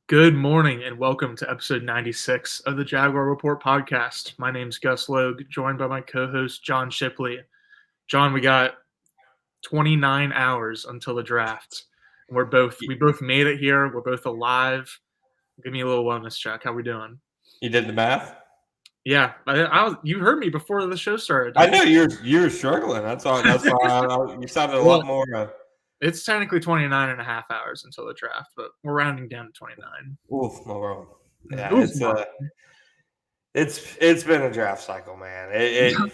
Good morning and welcome to episode 96 of the Jaguar Report podcast. My name's Gus Logue, joined by my co-host John Shipley. John, we got 29 hours until the draft. We both made it here. We're both alive. Give me a little wellness check. How we doing? You did the math? Yeah, you heard me before the show started. I know you're struggling. That's all. That's why you sounded a lot Well, more. it's technically 29 and a half hours until the draft, but we're rounding down to 29. Oof, my world. Yeah, Oof, it's been a draft cycle, man.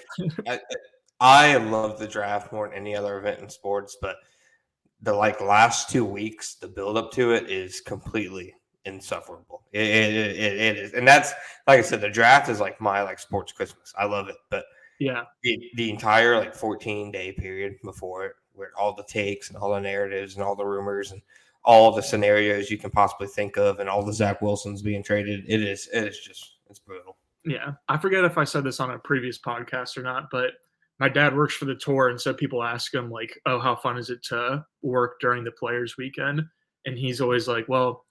I love the draft more than any other event in sports, but the last 2 weeks, the build up to it is completely insufferable. It is, and that's like I said, the draft is like my sports Christmas. I love it, but yeah. the entire 14-day period before it, where all the takes and all the narratives and all the rumors and all the scenarios you can possibly think of and all the Zach Wilsons being traded, it's brutal. Yeah, I forget if I said this on a previous podcast or not, but my dad works for the tour, and so people ask him like, "Oh, how fun is it to work during the Players Weekend?" And he's always like, "Well,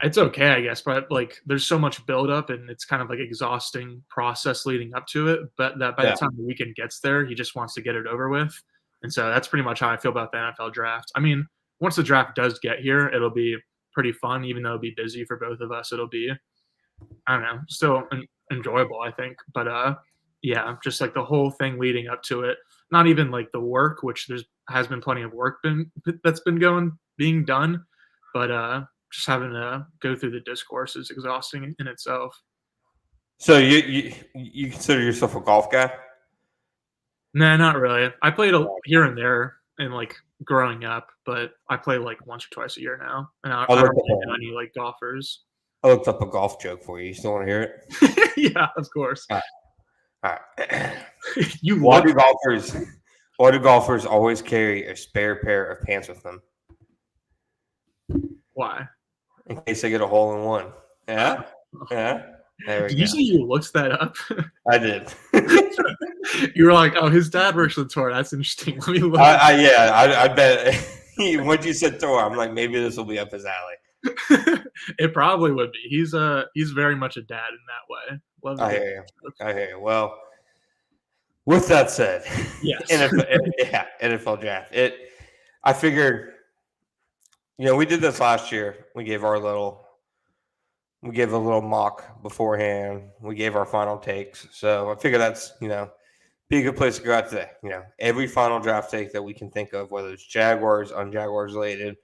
it's okay, I guess, but there's so much buildup, and it's kind of exhausting process leading up to it. But that by the time the weekend gets there, he just wants to get it over with." And so that's pretty much how I feel about the NFL draft. I mean, once the draft does get here, it'll be pretty fun, even though it'll be busy for both of us. It'll be, I don't know, still enjoyable, I think. But yeah, just the whole thing leading up to it. Not even the work, which has been plenty of work that's been being done, but just having to go through the discourse is exhausting in itself. So you consider yourself a golf guy? Nah, not really. I played here and there in growing up, but I play once or twice a year now, and I don't really know any golfers. I looked up a golf joke for you. You still want to hear it? Yeah, of course. All right. Why do golfers always carry a spare pair of pants with them? Why? In case they get a hole in one. Yeah. Yeah. Did you say you looked that up? I did. You were like, "Oh, his dad works with tour. That's interesting. Let me look." I bet. Once you said tour, I'm like, maybe this will be up his alley. It probably would be. He's very much a dad in that way. Love I hear you. Well, with that said, yes, NFL draft. I figured, we did this last year. We gave a little mock beforehand. We gave our final takes. So I figure that's, be a good place to go out today. Every final draft take that we can think of, whether it's Jaguars, un-Jaguars related.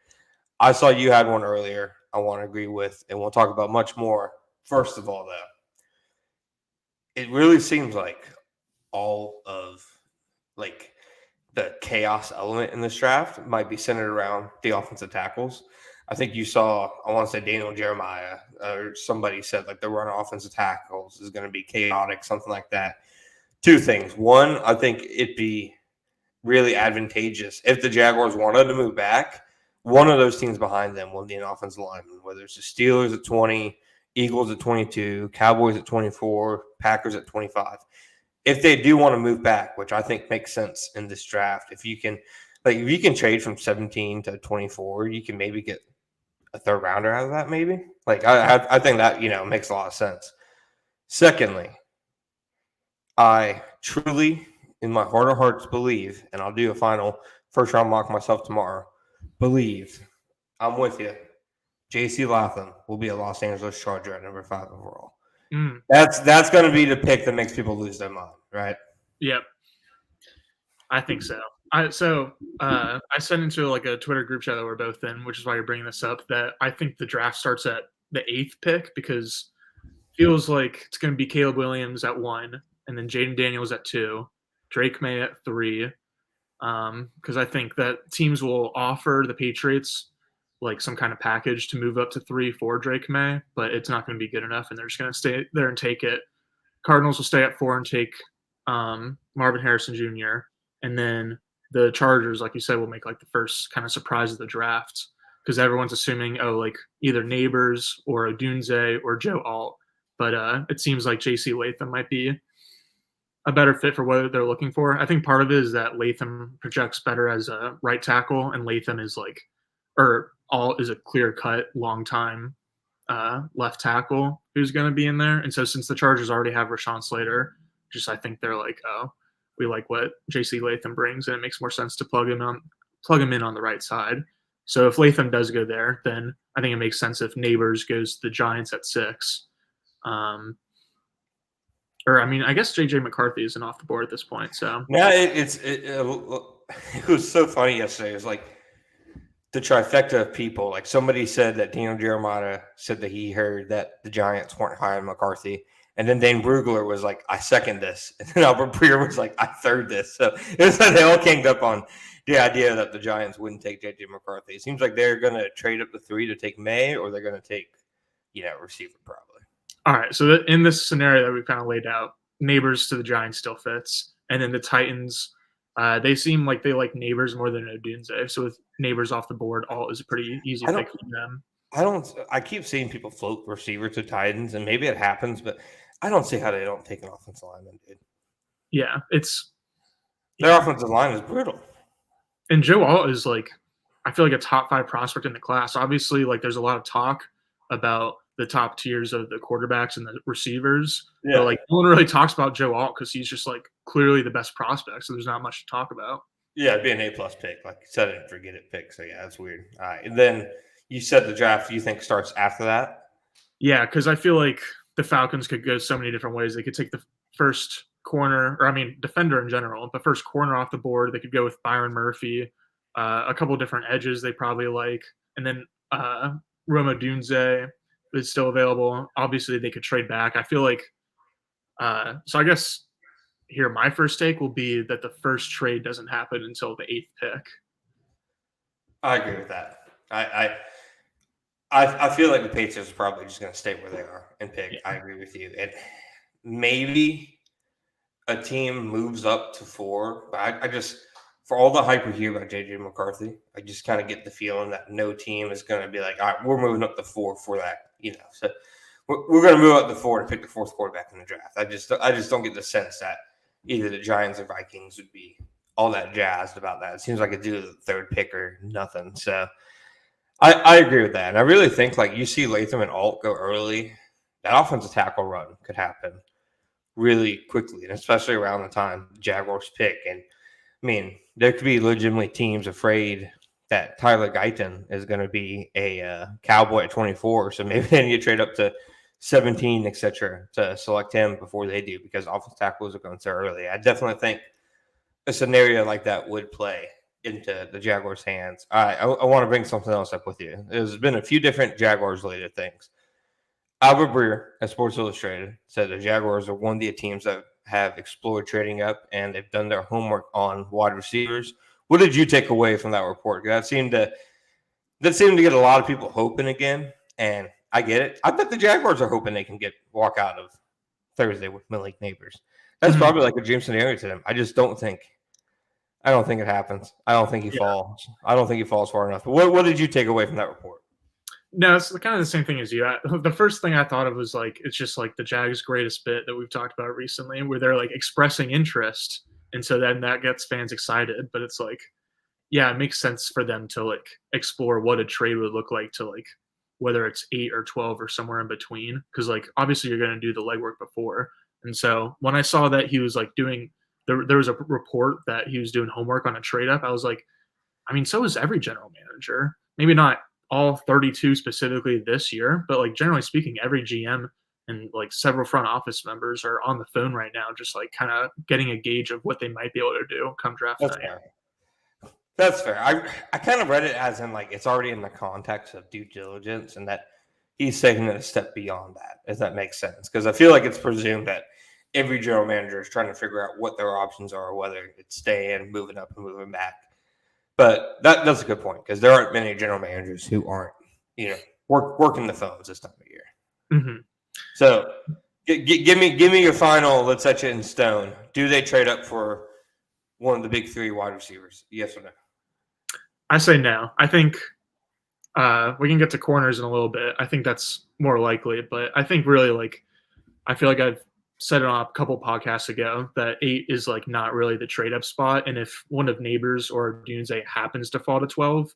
I saw you had one earlier I want to agree with, and we'll talk about much more. First of all, though, it really seems like all of the chaos element in this draft might be centered around the offensive tackles. I think you saw, I want to say Daniel Jeremiah or somebody said the run offensive tackles is going to be chaotic, something like that. Two things. One, I think it'd be really advantageous if the Jaguars wanted to move back. One of those teams behind them will need an offensive lineman, whether it's the Steelers at 20, Eagles at 22, Cowboys at 24, Packers at 25. If they do want to move back, which I think makes sense in this draft, if you can trade from 17 to 24, you can maybe get a third rounder out of that, maybe. I think that, makes a lot of sense. Secondly, I truly, in my heart of hearts, believe, and I'll do a final first round mock myself tomorrow, believe, I'm with you, J.C. Latham will be a Los Angeles Charger at number 5 overall. That's going to be the pick that makes people lose their mind, right? Yep. I think so. I sent into a Twitter group chat that we're both in, which is why you're bringing this up, that I think the draft starts at the 8th pick because it feels like it's going to be Caleb Williams at 1, and then Jaden Daniels at 2, Drake May at 3, because I think that teams will offer the Patriots some kind of package to move up to 3 for Drake May, but it's not going to be good enough, and they're just going to stay there and take it. Cardinals will stay at 4 and take Marvin Harrison Jr., and then the Chargers, like you said, will make the first kind of surprise of the draft because everyone's assuming, either Neighbors or Odunze or Joe Alt. But it seems like J.C. Latham might be a better fit for what they're looking for. I think part of it is that Latham projects better as a right tackle, and Latham is is a clear-cut, long-time left tackle who's going to be in there. And so since the Chargers already have Rashawn Slater, I think they're like, oh, we like what J.C. Latham brings, and it makes more sense to plug him in on the right side. So if Latham does go there, then I think it makes sense if Neighbors goes to the Giants at 6. I guess J.J. McCarthy isn't off the board at this point. So yeah, it was so funny yesterday. It was like the trifecta of people. Like somebody said that Daniel Jeremiah said that he heard that the Giants weren't high on McCarthy. And then Dane Brugler was like, I second this. And then Albert Breer was like, I third this. So it was like they all came up on the idea that the Giants wouldn't take J.J. McCarthy. It seems like they're going to trade up to 3 to take May, or they're going to take, receiver probably. All right. So in this scenario that we've kind of laid out, Neighbors to the Giants still fits. And then the Titans, they seem like they like Neighbors more than Odunze. So with Neighbors off the board, Alt is a pretty easy pick for them. I keep seeing people float receiver to Titans, and maybe it happens, but I don't see how they don't take an offensive lineman, dude. Yeah, their offensive line is brutal. And Joe Alt is like, I feel like a top 5 prospect in the class. Obviously, like there's a lot of talk about the top tiers of the quarterbacks and the receivers. Yeah. But like no one really talks about Joe Alt because he's just like clearly the best prospect. So there's not much to talk about. Yeah, it'd be an A+ pick, like you said, and forget it pick. So yeah, that's weird. All right, and then you said the draft you think starts after that? Yeah, because I feel like the Falcons could go so many different ways. They could take the first corner, defender in general, but first corner off the board. They could go with Byron Murphy, a couple different edges they probably like, and then Rome Odunze is still available. Obviously, they could trade back. I feel like so I guess here my first take will be that the first trade doesn't happen until the 8th pick. I agree with that. I feel like the Patriots are probably just going to stay where they are and pick. Yeah. I agree with you. And maybe a team moves up to 4, but I just, for all the hype we hear about J.J. McCarthy, I just kind of get the feeling that no team is going to be like, all right, we're moving up to 4 for that, So we're going to move up to 4 to pick the 4th quarterback in the draft. I just don't get the sense that either the Giants or Vikings would be all that jazzed about that. It seems like it's due to the 3rd pick or nothing. So I agree with that. And I really think like you see Latham and Alt go early, that offensive tackle run could happen really quickly, and especially around the time the Jaguars pick. And there could be legitimately teams afraid that Tyler Guyton is going to be a Cowboy at 24. So maybe they need to trade up to 17, etc., to select him before they do, because offensive tackles are going so early. I definitely think a scenario like that would play into the Jaguars' hands. All right, I want to bring something else up with you. There's been a few different Jaguars-related things. Albert Breer at Sports Illustrated said the Jaguars are one of the teams that have explored trading up, and they've done their homework on wide receivers. What did you take away from that report? That seemed to get a lot of people hoping again, and I get it. I bet the Jaguars are hoping they can walk out of Thursday with Malik Neighbors. That's probably like a dream scenario to them. I don't think it happens. I don't think he falls. I don't think he falls far enough. But what did you take away from that report? No, it's kind of the same thing as you. The first thing I thought of was like, it's just like the Jags' greatest bit that we've talked about recently, where they're like expressing interest. And so then that gets fans excited. But it's like, yeah, it makes sense for them to like explore what a trade would look like to like, whether it's 8 or 12 or somewhere in between. Because like, obviously you're going to do the legwork before. And so when I saw that he was like there was a report that he was doing homework on a trade up, I was like, so is every general manager. Maybe not all 32 specifically this year, but like generally speaking, every GM and like several front office members are on the phone right now, just like kind of getting a gauge of what they might be able to do come draft night. That's fair. I kind of read it as in like it's already in the context of due diligence, and that he's taking it a step beyond that, if that makes sense. Because I feel like it's presumed that every general manager is trying to figure out what their options are, whether it's staying, moving up, and moving back. But that's a good point, because there aren't many general managers who aren't, working the phones this time of year. Mm-hmm. So give me your final. Let's set you in stone. Do they trade up for one of the big 3 wide receivers? Yes or no? I say no. I think we can get to corners in a little bit. I think that's more likely, but I think really like I feel like I've said it on a couple podcasts ago that 8 is like not really the trade up spot. And if one of Neighbors or Odunze happens to fall to 12,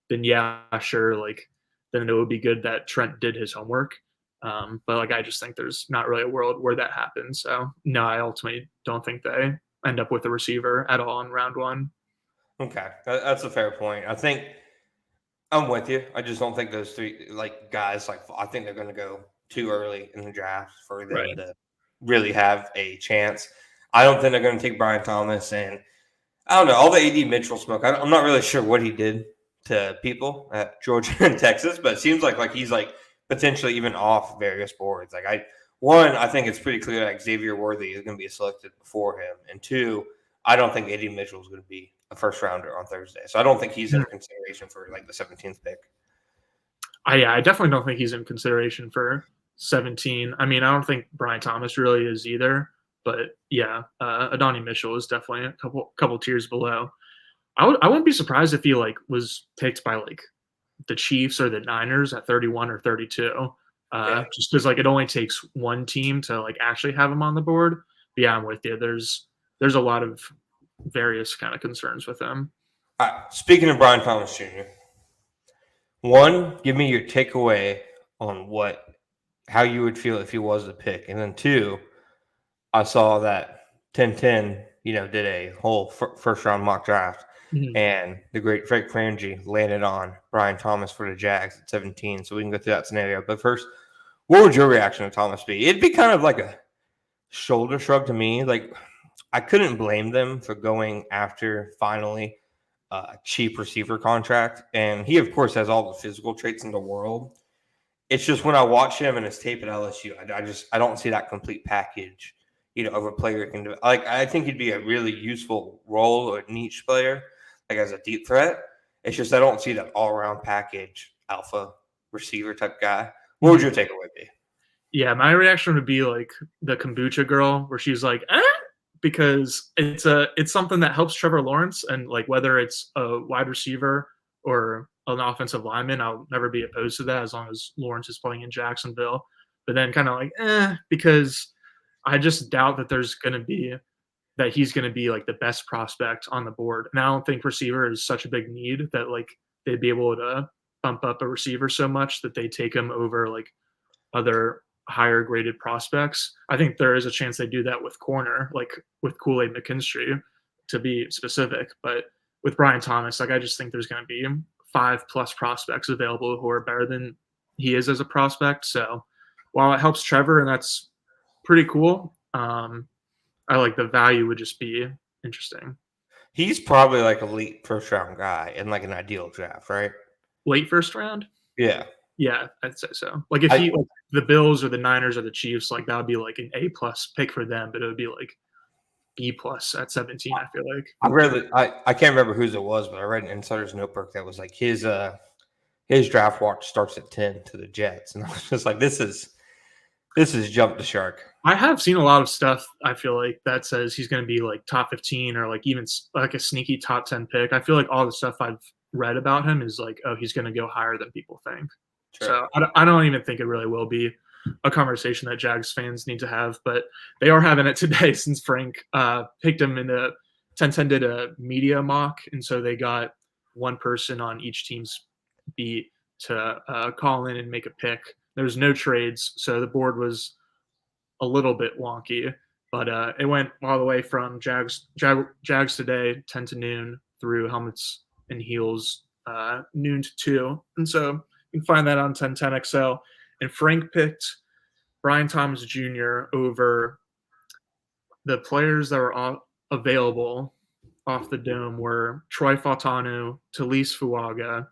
then yeah, sure. Like then it would be good that Trent did his homework. But like I just think there's not really a world where that happens. So no, I ultimately don't think they end up with a receiver at all in round one. Okay, that's a fair point. I think I'm with you. I just don't think those three guys I think they're going to go too early in the draft for them Right. to really have a chance. I don't think they're going to take Brian Thomas, and I don't know all the AD Mitchell smoke. I'm not really sure what he did to people at Georgia and Texas, but it seems like he's potentially even off various boards. I think it's pretty clear that Xavier Worthy is going to be selected before him, and two, I don't think AD Mitchell is going to be a first rounder on Thursday, so I don't think he's in consideration for the 17th pick. I definitely don't think he's in consideration for 17. I mean, I don't think Brian Thomas really is either. But yeah, Adonai Mitchell is definitely a couple tiers below. I wouldn't be surprised if he was picked by the Chiefs or the Niners at 31 or 32. Just because it only takes one team to actually have him on the board. But yeah, I'm with you. There's a lot of various kind of concerns with him. Speaking of Brian Thomas Jr., one, give me your takeaway on how you would feel if he was the pick, and then two, I saw that 10-10, did a whole first round mock draft, and the great Frank Frangie landed on Brian Thomas for the Jags at 17. So we can go through that scenario. But first, what would your reaction to Thomas be? It'd be kind of like a shoulder shrug to me. I couldn't blame them for going after finally a cheap receiver contract, and he of course has all the physical traits in the world. It's just when I watch him and his tape at LSU, I don't see that complete package, of a player can do. I think he'd be a really useful role or niche player, as a deep threat. It's just I don't see that all around package alpha receiver type guy. What would your takeaway be? Yeah, my reaction would be the kombucha girl, where she's like, because it's something that helps Trevor Lawrence, and whether it's a wide receiver or an offensive lineman, I'll never be opposed to that as long as Lawrence is playing in Jacksonville. But then kind of because I just doubt that he's going to be the best prospect on the board. And I don't think receiver is such a big need that they'd be able to bump up a receiver so much that they take him over other higher graded prospects. I think there is a chance they do that with corner, with Kool-Aid McKinstry, to be specific. But with Brian Thomas, I just think there's going to be 5+ prospects available who are better than he is as a prospect. So while it helps Trevor, and that's pretty cool, I the value would just be interesting. He's probably a late first round guy in an ideal draft, right? Late first round? Yeah. Yeah, I'd say so. If the Bills or the Niners or the Chiefs, that would be an A+ pick for them, but it would be B+ at 17, I feel like. I can't remember whose it was, but I read an insider's notebook that was his draft watch starts at 10 to the Jets. And I was just this is jump the shark. I have seen a lot of stuff, I feel that says he's going to be top 15 or even a sneaky top 10 pick. I feel all the stuff I've read about him is he's going to go higher than people think. Sure. So I don't even think it really will be a conversation that Jags fans need to have, but they are having it today since Frank picked him in the 10-10 did a media mock. And so they got one person on each team's beat to call in and make a pick. There was no trades, so the board was a little bit wonky, but it went all the way from Jags today 10 to noon through helmets and heels noon to 2, and so you can find that on 1010 XL. And Frank picked Brian Thomas Jr. over the players that were available off the dome were Troy Fautanu, Talise Fuaga,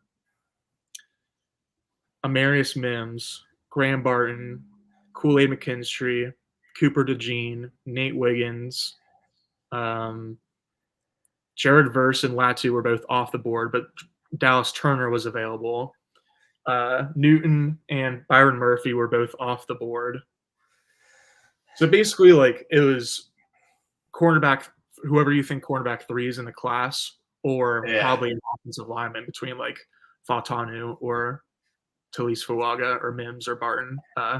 Amarius Mims, Graham Barton, Kool-Aid McKinstry, Cooper DeJean, Nate Wiggins, Jared Verse and Latu were both off the board, but Dallas Turner was available. Newton and Byron Murphy were both off the board. So basically, it was cornerback, whoever you think cornerback 3 is in the class, or probably an offensive lineman between Fautanu or Talise Fuaga or Mims or Barton,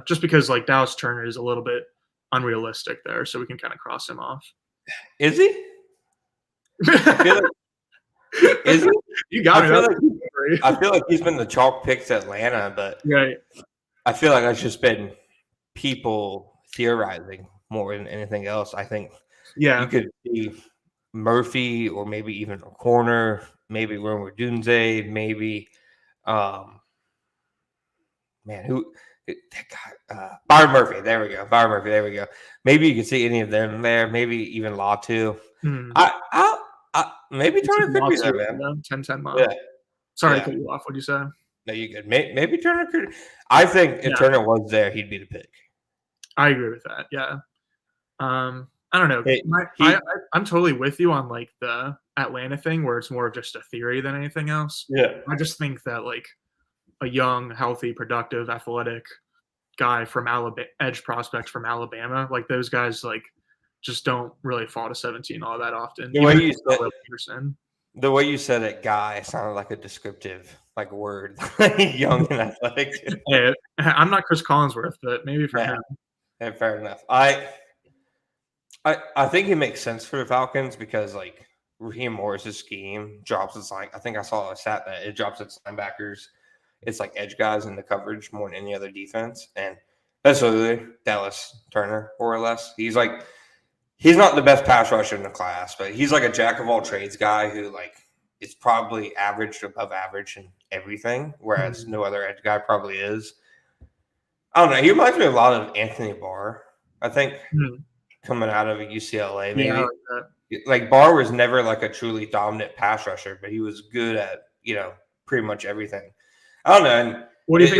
just because Dallas Turner is a little bit unrealistic there, so we can kind of cross him off. Is he? Is it? You got me. I feel like he's been the chalk pick to Atlanta, but Right. I feel like that's just been people theorizing more than anything else. I think you Yeah. could see Murphy or maybe even a corner, maybe Romer Dunze, maybe man, who that guy, Byron Murphy. There we go. Byron Murphy. There we go. Maybe you could see any of them there. Maybe even Latu. Hmm. Maybe It's Turner could be there, lawsuit, man. 10-10 Yeah, mile. Sorry to yeah. cut you off. What'd you say? No, you could. Maybe Turner could. I think if Yeah, Turner was there, he'd be the pick. I agree with that. Yeah. I don't know. I'm totally with you on like the Atlanta thing where it's more of just a theory than anything else. Yeah. I just think that like a young, healthy, productive, athletic guy from Alabama, edge prospect from Alabama, like those guys, like just don't really fall to 17 all that often. The way Even if you it's said Will Peterson. the way you said it, guy, sounded like a descriptive like word, young and athletic. Hey, I'm not Chris Collinsworth, but maybe for him. Yeah, fair enough. I think it makes sense for the Falcons because like Raheem Morris's scheme drops its like I think I saw a stat that it drops its linebackers. It's like edge guys in the coverage more than any other defense, and that's literally Dallas Turner more or less. He's not the best pass rusher in the class, but he's like a jack of all trades guy who like is probably average to above average in everything, whereas no other edge guy probably is. I don't know. He reminds me a lot of Anthony Barr. I think coming out of UCLA, maybe. Yeah, like Barr was never like a truly dominant pass rusher, but he was good at pretty much everything. I don't know. And what do you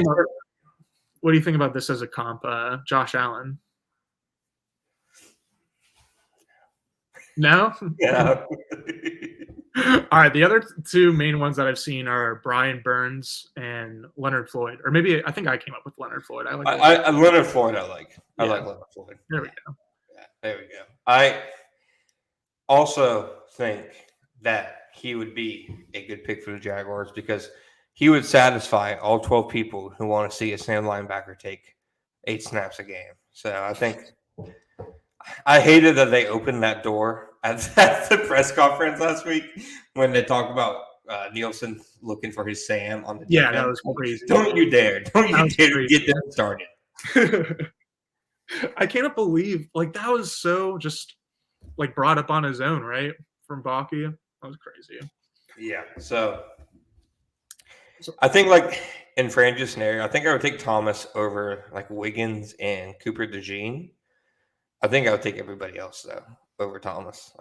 think about this as a comp, Josh Allen? No. Yeah. All right. The other two main ones that I've seen are Brian Burns and Leonard Floyd, or maybe I think I came up with Leonard Floyd. I like Leonard Floyd. I like Leonard Floyd. There we go. Yeah, there we go. I also think that he would be a good pick for the Jaguars because he would satisfy all 12 people who want to see a Sam linebacker take 8 snaps a game. So I think I hated that they opened that door at the press conference last week when they talked about Nielsen looking for his Sam on the defense. Yeah, that was crazy. Don't you dare get them started. I cannot believe like that was so just like brought up on his own, right? From Baki. That was crazy. Yeah. So I think like in Frange's scenario, I think I would take Thomas over like Wiggins and Cooper DeJean. I think I would take everybody else though over Thomas.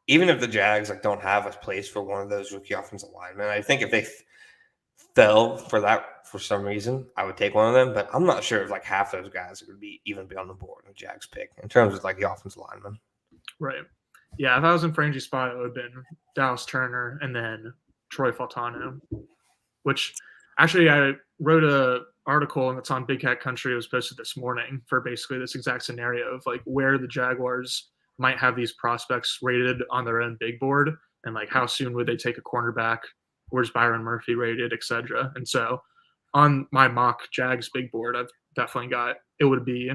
Even if the Jags like don't have a place for one of those rookie offensive linemen, I think if they fell for that for some reason, I would take one of them. But I'm not sure if like half those guys would even be on the board in the Jags pick in terms of like the offensive lineman. Right. Yeah, if I was in Frange's spot, it would have been Dallas Turner and then Troy Faltano, which actually I wrote a article and it's on Big Cat Country. It was posted this morning for basically this exact scenario of like where the Jaguars might have these prospects rated on their own big board and like how soon would they take a cornerback, where's Byron Murphy rated, etc. And so on my mock Jags big board, I've definitely got it would be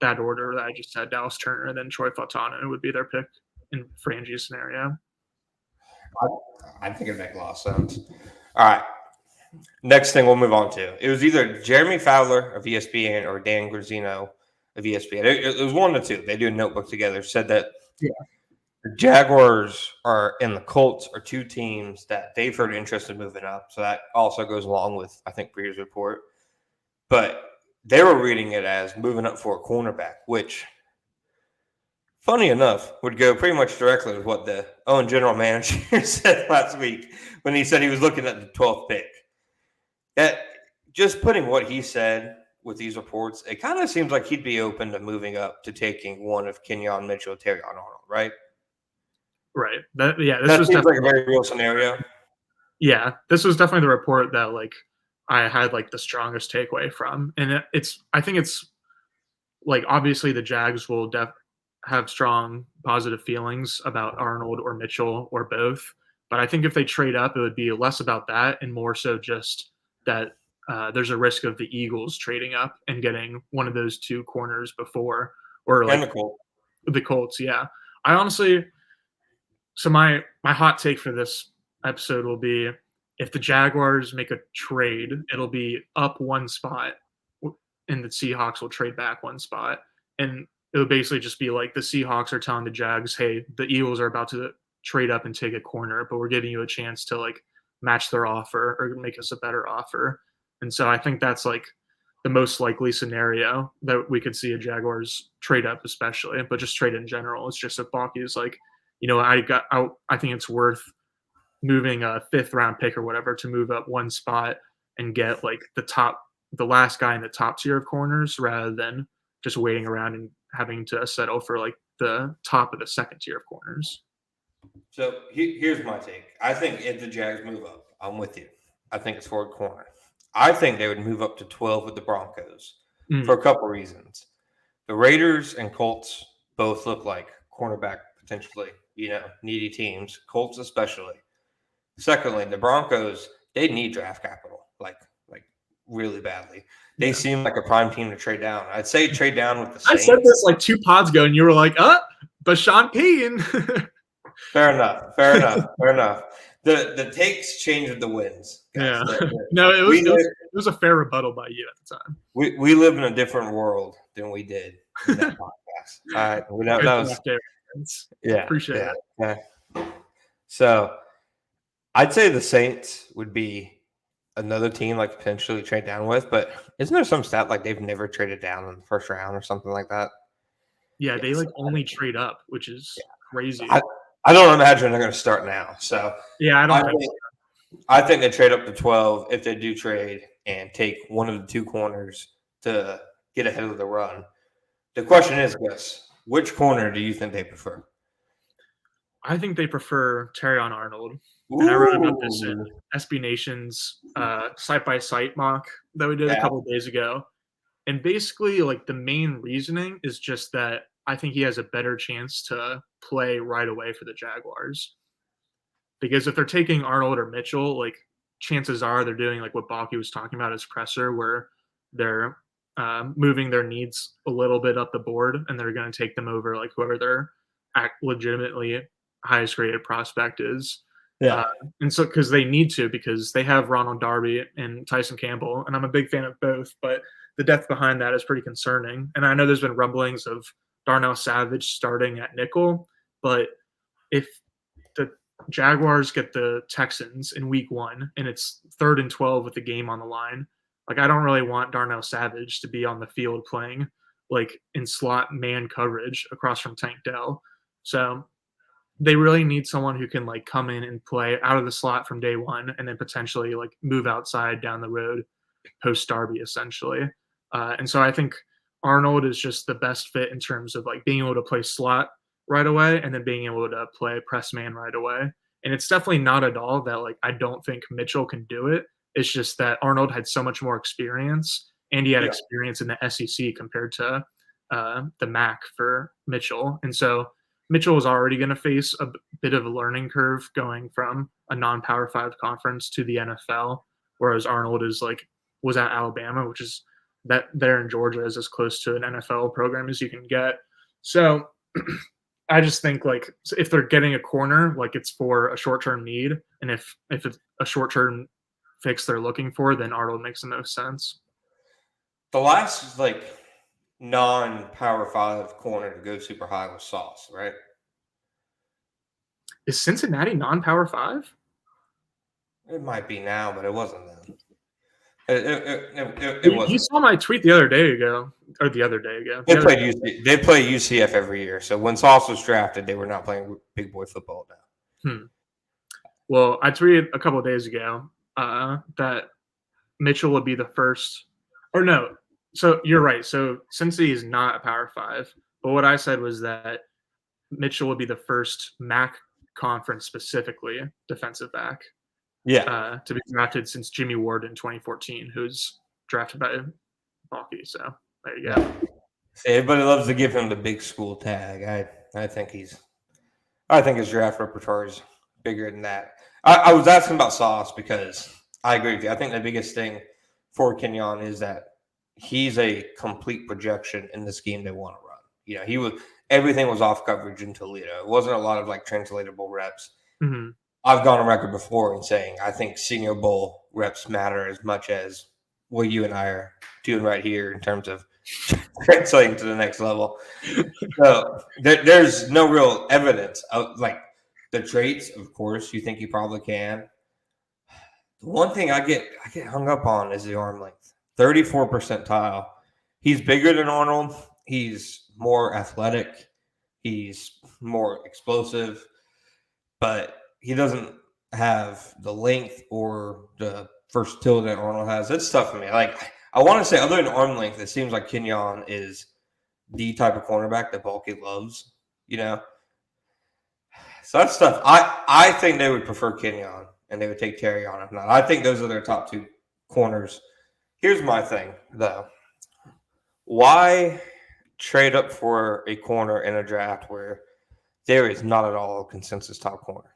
that order that I just said, Dallas Turner and then Troy Faltano would be their pick in Frange's scenario. I think it makes a lot of sense. All right. Next thing we'll move on to. It was either Jeremy Fowler of ESPN or Dan Grazzino of ESPN. It was one of the two. They do a notebook together. Said that the Jaguars and the Colts are two teams that they've heard interest in moving up. So that also goes along with, I think, Breer's report. But they were reading it as moving up for a cornerback, which, funny enough, would go pretty much directly with what the Owen general manager said last week when he said he was looking at the 12th pick. That just putting what he said with these reports, it kind of seems like he'd be open to moving up to taking one of Kenyon Mitchell, Terrion Arnold, right? Right. That was seems like a very real scenario. Yeah, this was definitely the report that like I had like the strongest takeaway from, and I think it's like obviously the Jags will have strong positive feelings about Arnold or Mitchell or both, but I think if they trade up, it would be less about that and more so just that there's a risk of the Eagles trading up and getting one of those two corners before, or like the Colts. Yeah, I honestly, So my hot take for this episode will be if the Jaguars make a trade, it'll be up one spot, and the Seahawks will trade back one spot, and it would basically just be like the Seahawks are telling the Jags, "Hey, the Eagles are about to trade up and take a corner, but we're giving you a chance to like match their offer or make us a better offer." And so I think that's like the most likely scenario that we could see a Jaguars trade up, especially, but just trade in general. It's just if Balky is like, I think it's worth moving a 5th round pick or whatever to move up one spot and get like the last guy in the top tier of corners rather than just waiting around and having to settle for like the top of the second tier of corners. So here's my take. I think if the Jags move up, I'm with you. I think it's for a corner. I think they would move up to 12 with the Broncos for a couple reasons. The Raiders and Colts both look like cornerback potentially, needy teams, Colts especially. Secondly, the Broncos, they need draft capital, like really badly. They seem like a prime team to trade down. I'd say trade down with the Saints. I said this like 2 pods ago, and you were like, but Sean Payton. Fair enough. The takes change with the wins. Guys. Yeah. No, it was a fair rebuttal by you at the time. We live in a different world than we did in that podcast. All right. That was, yeah. Appreciate it. Yeah. So I'd say the Saints would be another team like potentially trade down with, but isn't there some stat like they've never traded down in the first round or something like that? Yeah, they like only trade up, which is crazy. I don't imagine they're going to start now. So yeah, I think they trade up to 12 if they do trade and take one of the 2 corners to get ahead of the run. The question is, Gus, which corner do you think they prefer? I think they prefer Terrion Arnold. And I wrote about this in SB Nation's site-by-site mock that we did a couple of days ago. And basically, like, the main reasoning is just that I think he has a better chance to play right away for the Jaguars. Because if they're taking Arnold or Mitchell, like, chances are they're doing, like, what Balky was talking about as presser, where they're moving their needs a little bit up the board, and they're going to take them over, like, whoever their legitimately highest graded prospect is. Yeah. And so, because they need to, because they have Ronald Darby and Tyson Campbell, and I'm a big fan of both, but the depth behind that is pretty concerning. And I know there's been rumblings of Darnell Savage starting at nickel, but if the Jaguars get the Texans in week 1 and it's 3rd and 12 with the game on the line, like, I don't really want Darnell Savage to be on the field playing like in slot man coverage across from Tank Dell. So they really need someone who can like come in and play out of the slot from day one and then potentially like move outside down the road post Darby essentially. And so I think Arnold is just the best fit in terms of like being able to play slot right away and then being able to play press man right away. And it's definitely not at all that like I don't think Mitchell can do it. It's just that Arnold had so much more experience and he had experience in the SEC compared to the MAC for Mitchell. And so Mitchell is already going to face a bit of a learning curve going from a non-Power 5 conference to the NFL, whereas Arnold was at Alabama, which is that there in Georgia is as close to an NFL program as you can get. So I just think like if they're getting a corner, like it's for a short-term need, and if it's a short-term fix they're looking for, then Arnold makes the most sense. The last like non-Power 5 corner to go super high was Sauce, right? Is Cincinnati non-Power 5? It might be now, but it wasn't then. It wasn't. You saw my tweet the other day ago. They play UCF every year. So when Sauce was drafted, they were not playing big boy football now. Well, I tweeted a couple of days ago that Mitchell would be the first. Or no. So you're right. So Cincy is not a Power 5. But what I said was that Mitchell would be the first MAC conference specifically defensive back. Yeah. To be drafted since Jimmy Ward in 2014, who's drafted by Balky. So there you go. See, everybody loves to give him the big school tag. I think his draft repertoire is bigger than that. I was asking about Sauce because I agree with you. I think the biggest thing for Kenyon is that he's a complete projection in the scheme they want to run. You know, everything was off coverage in Toledo. It wasn't a lot of like translatable reps. Mm-hmm. I've gone on record before in saying I think Senior Bowl reps matter as much as what you and I are doing right here in terms of translating to the next level. So there's no real evidence of like the traits. Of course, you think you probably can. The one thing I get hung up on is the arm length. 34 percentile. He's bigger than Arnold. He's more athletic. He's more explosive, but he doesn't have the length or the versatility that Arnold has. That's tough for me. Like I want to say, other than arm length, it seems like Kenyon is the type of cornerback that Bulky loves. You know, so that's tough. I think they would prefer Kenyon and they would take Terry on if not. I think those are their top two corners. Here's my thing though. Why trade up for a corner in a draft where there is not at all a consensus top corner?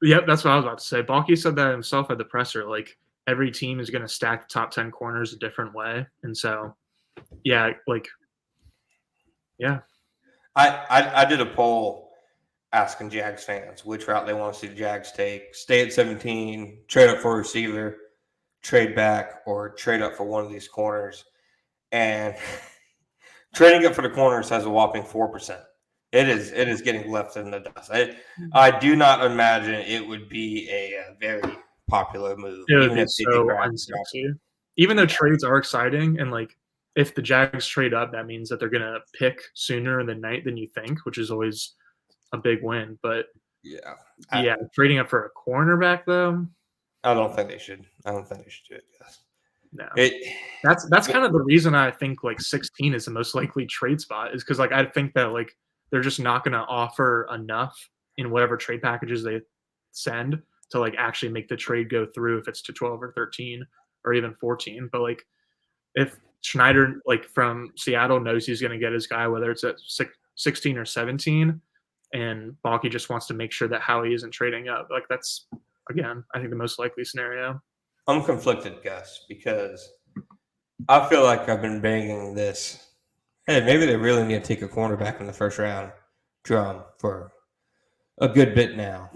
Yep, that's what I was about to say. Balky said that himself at the presser. Like every team is going to stack the top 10 corners a different way, and so yeah, like yeah. I did a poll asking Jags fans which route they want to see the Jags take: stay at 17, trade up for a receiver, trade back, or trade up for one of these corners. And trading up for the corners has a whopping 4%. It is getting left in the dust. I do not imagine it would be a very popular move. It would be so unsexy. Even though trades are exciting, and like if the Jags trade up, that means that they're gonna pick sooner in the night than you think, which is always a big win. But yeah, trading up for a cornerback though, I don't think they should. I don't think they should do it. Yes. No, that's kind of the reason I think like 16 is the most likely trade spot, is because like I think that like they're just not going to offer enough in whatever trade packages they send to like actually make the trade go through if it's to 12 or 13 or even 14. But like if Schneider like from Seattle knows he's going to get his guy, whether it's at 16 or 17, and Balky just wants to make sure that Howie isn't trading up, like that's again I think the most likely scenario. I'm conflicted, Gus, because I feel like I've been banging this. Hey, maybe they really need to take a cornerback in the first round drum for a good bit now.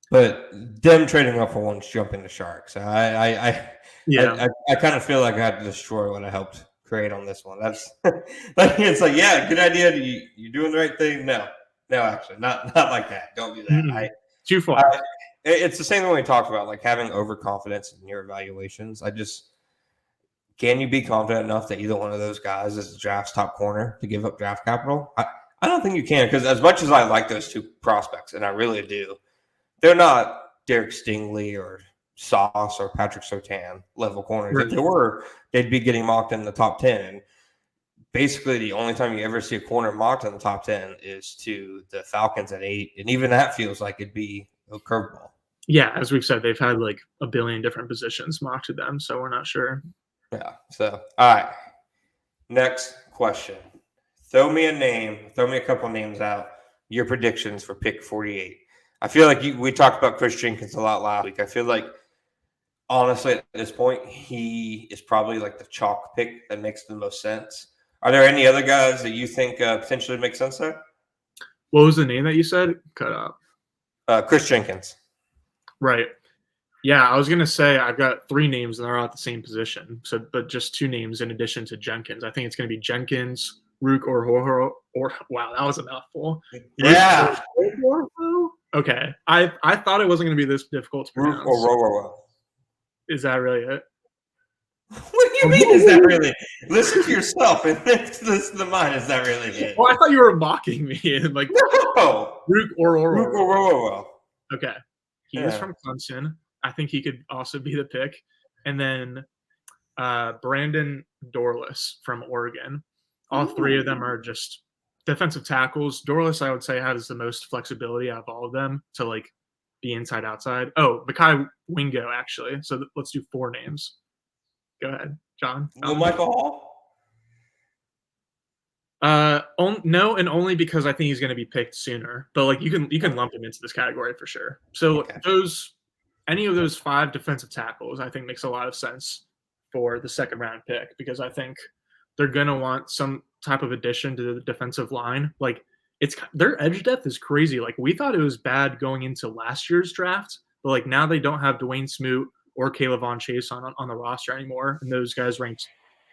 But them trading up for one's jumping the shark. So I kind of feel like I had to destroy what I helped create on this one. That's like it's like, yeah, good idea. You're doing the right thing. No, actually, not like that. Don't do that. Mm-hmm. Too far. It's the same thing we talked about, like having overconfidence in your evaluations. Can you be confident enough that either one of those guys is the draft's top corner to give up draft capital? I don't think you can, because as much as I like those two prospects, and I really do, they're not Derek Stingley or Sauce or Patrick Surtain level corners. Right. If they were, they'd be getting mocked in the top 10. And basically, the only time you ever see a corner mocked in the top 10 is to the Falcons at 8. And even that feels like it'd be a curveball. Yeah, as we've said, they've had like a billion different positions mocked to them, so we're not sure. Yeah. So, all right. Next question. Throw me a couple names out. Your predictions for pick 48. I feel like we talked about Chris Jenkins a lot last week. I feel like, honestly, at this point, he is probably like the chalk pick that makes the most sense. Are there any other guys that you think potentially make sense there? What was the name that you said? Cut out. Chris Jenkins. Right. Yeah, I was going to say I've got 3 names and they're all at the same position. So, but just 2 names in addition to Jenkins. I think it's going to be Jenkins, Rook, or wow, that was a mouthful. Yeah. Okay. I thought it wasn't going to be this difficult to pronounce. Rook or Roro. Is that really it? What do you mean, is that really? Listen to yourself and listen to mine. Is that really it? Well, I thought you were mocking me. And like, no. Rook or Roro. Okay. He is from Clemson. I think he could also be the pick. And then Brandon Dorless from Oregon. All 3 of them are just defensive tackles. Dorless, I would say, has the most flexibility out of all of them to like be inside outside. Oh, Mekhi Wingo, actually. So let's do 4 names. Go ahead, John. No Michael Hall? No, and only because I think he's going to be picked sooner. But like you can lump him into this category for sure. So any of those 5 defensive tackles, I think makes a lot of sense for the second round pick, because I think they're going to want some type of addition to the defensive line. Like it's their edge depth is crazy. Like we thought it was bad going into last year's draft, but like now they don't have Dwayne Smoot or Caleb Von Chase on the roster anymore, and those guys ranked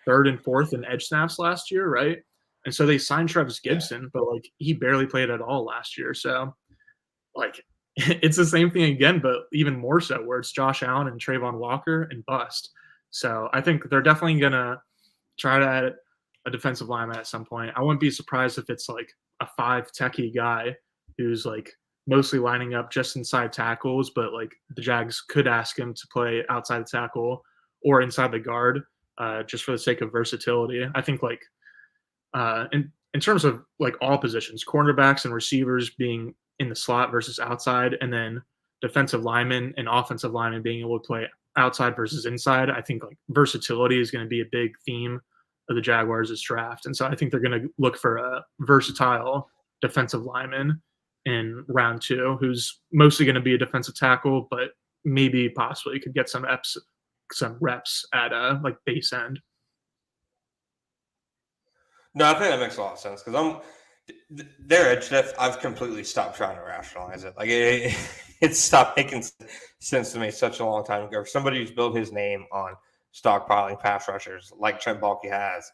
third and fourth in edge snaps last year, right? And so they signed Travis Gibson, but like he barely played at all last year. So like it's the same thing again, but even more so, where it's Josh Allen and Trayvon Walker and bust. So I think they're definitely gonna try to add a defensive lineman at some point. I wouldn't be surprised if it's like a 5 techie guy who's like mostly lining up just inside tackles, but like the Jags could ask him to play outside the tackle or inside the guard, just for the sake of versatility. I think like in terms of like all positions, cornerbacks and receivers being in the slot versus outside, and then defensive linemen and offensive linemen being able to play outside versus inside. I think like versatility is going to be a big theme of the Jaguars' draft. And so I think they're going to look for a versatile defensive lineman in round 2, who's mostly going to be a defensive tackle, but maybe possibly could get some reps at like base end. No, I think that makes a lot of sense because their edge depth. I've completely stopped trying to rationalize it. Like it stopped making sense to me such a long time ago. For somebody who's built his name on stockpiling pass rushers like Trent Baalke has,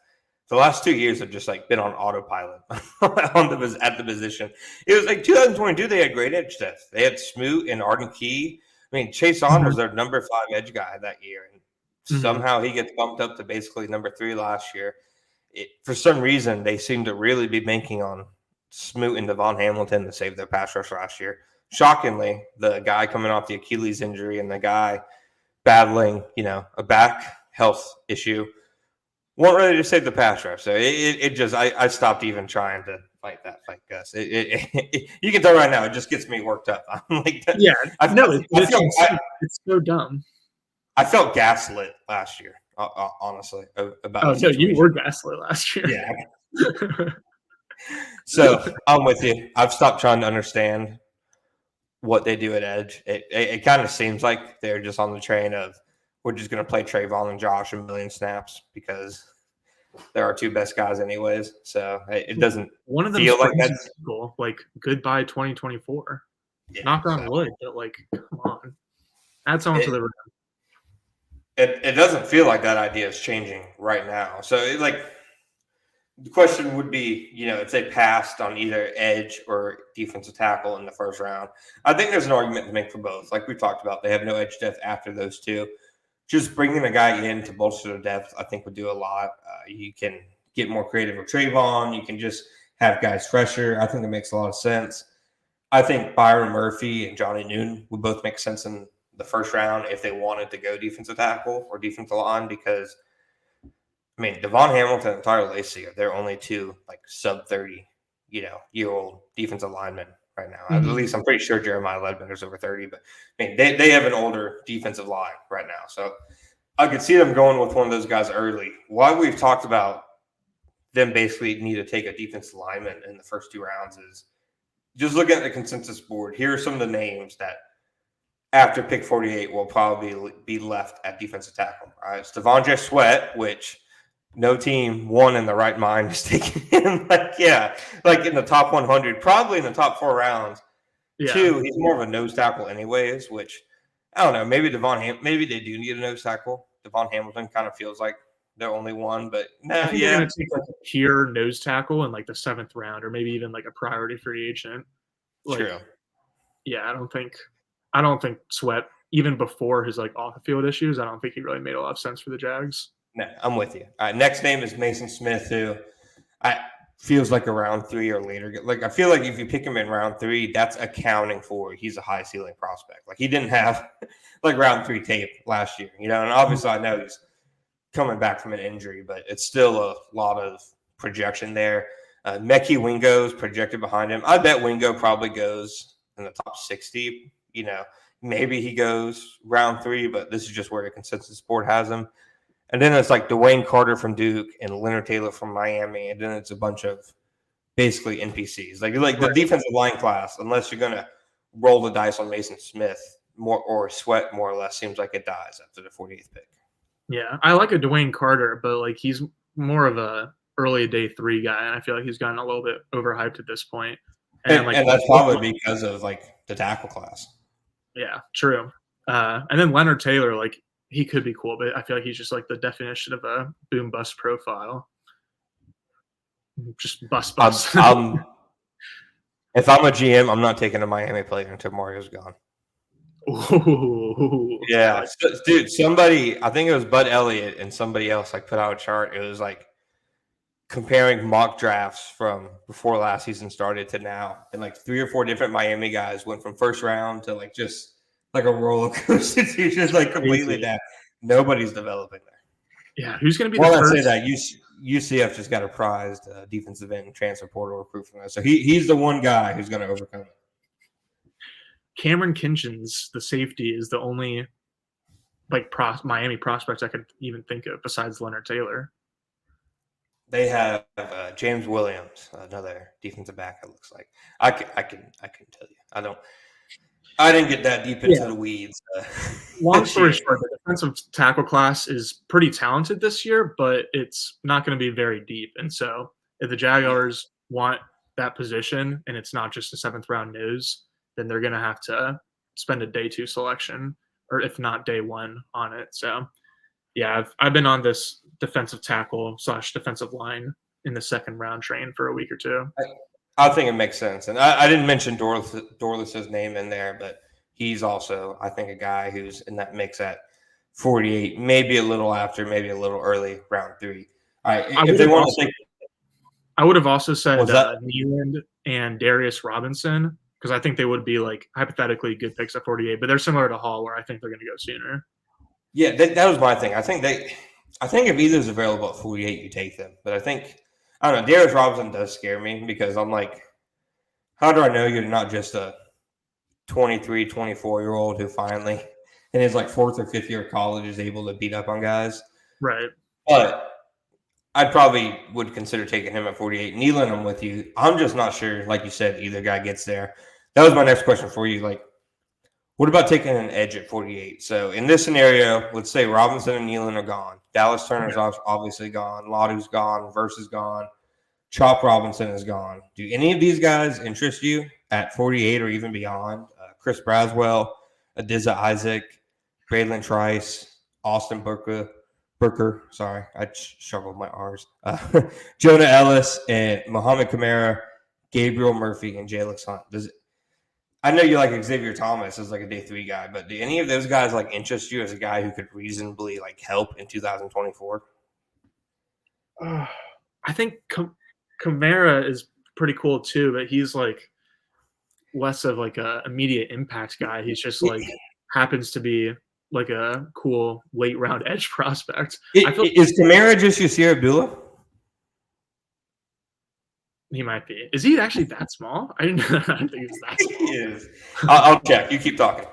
the last 2 years have just like been on autopilot at the position. It was like 2022. They had great edge depth. They had Smoot and Arden Key. I mean, Chase On was their number 5 edge guy that year, and somehow he gets bumped up to basically number 3 last year. For some reason, they seem to really be banking on Smoot and Devon Hamilton to save their pass rush last year. Shockingly, the guy coming off the Achilles injury and the guy battling, a back health issue weren't ready to save the pass rush. So I stopped even trying to fight that fight, Gus. You can tell right now, it just gets me worked up. I'm like, yeah, it's so dumb. I felt gaslit last year. Honestly, about you were gaslit last year. Yeah. So I'm with you. I've stopped trying to understand what they do at edge. It kind of seems like they're just on the train of we're just going to play Trayvon and Josh a million snaps because they're our 2 best guys anyways. So it doesn't feel like that's cool. Like goodbye 2024. Yeah, knock on wood, but like come on, add someone to the room. It doesn't feel like that idea is changing right now. So the question would be, if they passed on either edge or defensive tackle in the first round. I think there's an argument to make for both. Like we talked about, they have no edge depth after those 2. Just bringing a guy in to bolster the depth, I think, would do a lot. You can get more creative with Trayvon. You can just have guys fresher. I think it makes a lot of sense. I think Byron Murphy and Johnny Newton would both make sense in the first round if they wanted to go defensive tackle or defensive line because, Devon Hamilton and Tyler Lacey are their only 2 like sub 30, year old defensive linemen right now. At least I'm pretty sure Jeremiah Ledbetter's over 30, but they have an older defensive line right now. So I could see them going with one of those guys early. Why we've talked about them basically need to take a defensive lineman in the first 2 rounds is just looking at the consensus board. Here are some of the names that after pick 48 will probably be left at defensive tackle. All right, it's Devondre Sweat, which no team, one in the right mind, is taking him. Like in the top 100, probably in the top 4 rounds. Yeah. 2, he's more of a nose tackle anyways, which I don't know. Maybe maybe they do need a nose tackle. Devon Hamilton kind of feels like they're only one, but no, I think they're going to take like a pure nose tackle in like the 7th round, or maybe even like a priority free agent. Like, true. Yeah, I don't think Sweat, even before his like off the field issues, I don't think he really made a lot of sense for the Jags. No, I'm with you. All right, next name is Mason Smith, who feels like a round 3 or later. Like I feel like if you pick him in round 3, that's accounting for he's a high ceiling prospect. Like he didn't have like round 3 tape last year, and obviously I know he's coming back from an injury, but it's still a lot of projection there. Mekhi Wingo's projected behind him. I bet Wingo probably goes in the top 60. Maybe he goes round 3, but this is just where the consensus board has him. And then it's like Dwayne Carter from Duke and Leonard Taylor from Miami. And then it's a bunch of basically NPCs. Like the defensive line class, unless you're going to roll the dice on Mason Smith or Sweat, more or less, seems like it dies after the 48th pick. Yeah, I like a Dwayne Carter, but like he's more of a early day 3 guy, and I feel like he's gotten a little bit overhyped at this point. And that's probably because of like the tackle class. Yeah, true. And then Leonard Taylor, like he could be cool, but I feel like he's just like the definition of a boom bust profile. Just bust. If I'm a GM, I'm not taking a Miami player until Mario's gone. Ooh, yeah, dude. Somebody, I think it was Bud Elliott and somebody else, like put out a chart. It was like comparing mock drafts from before last season started to now, and like 3 or 4 different Miami guys went from first round to like just like a roller coaster, just like completely down. Nobody's developing there. Yeah, who's going to be the first? I say that UCF just got a prized defensive end transfer portal recruit from us, so he's the one guy who's going to overcome it. Cameron Kinchins, the safety, is the only like Miami prospect I could even think of besides Leonard Taylor. They have James Williams, another defensive back. It looks like I can tell you. I didn't get that deep into the weeds. Long story short, the defensive tackle class is pretty talented this year, but it's not going to be very deep. And so, if the Jaguars want that position, and it's not just a 7th round news, then they're going to have to spend a day 2 selection, or if not day 1 on it. So, yeah, I've been on this defensive tackle / defensive line in the 2nd round train for a week or 2. I think it makes sense. And I didn't mention Dorles's name in there, but he's also, I think, a guy who's in that mix at 48, maybe a little after, maybe a little early, round 3. All right, if they want to think. I would have also said Nealand and Darius Robinson, because I think they would be like hypothetically good picks at 48, but they're similar to Hall, where I think they're going to go sooner. Yeah, that was my thing. I think if either's available at 48, you take them. But I don't know, Darius Robinson does scare me because I'm like, how do I know you're not just a 23, 24-year-old who finally, in his like 4th or 5th year of college, is able to beat up on guys? Right. But I probably would consider taking him at 48. Nealand, I'm with you. I'm just not sure, like you said, either guy gets there. That was my next question for you. Like, what about taking an edge at 48? So in this scenario, let's say Robinson and Nealand are gone. Dallas Turner's obviously gone. Ladu's gone. Verse is gone. Chop Robinson is gone. Do any of these guys interest you at 48 or even beyond? Chris Braswell, Adizza Isaac, Braylon Trice, Austin Booker. Sorry, I struggled with my R's. Jonah Ellis and Muhammad Kamara, Gabriel Murphy, and Jalix Hunt. I know you like Xavier Thomas as like a day 3 guy, but do any of those guys like interest you as a guy who could reasonably like help in 2024? I think Kamara is pretty cool too, but he's like less of like a immediate impact guy. He's just like happens to be like a cool late round edge prospect. Is Kamara just Yasir Abdullah? He might be. Is he actually that small? I didn't think he was that small. He is. I'll check. You keep talking.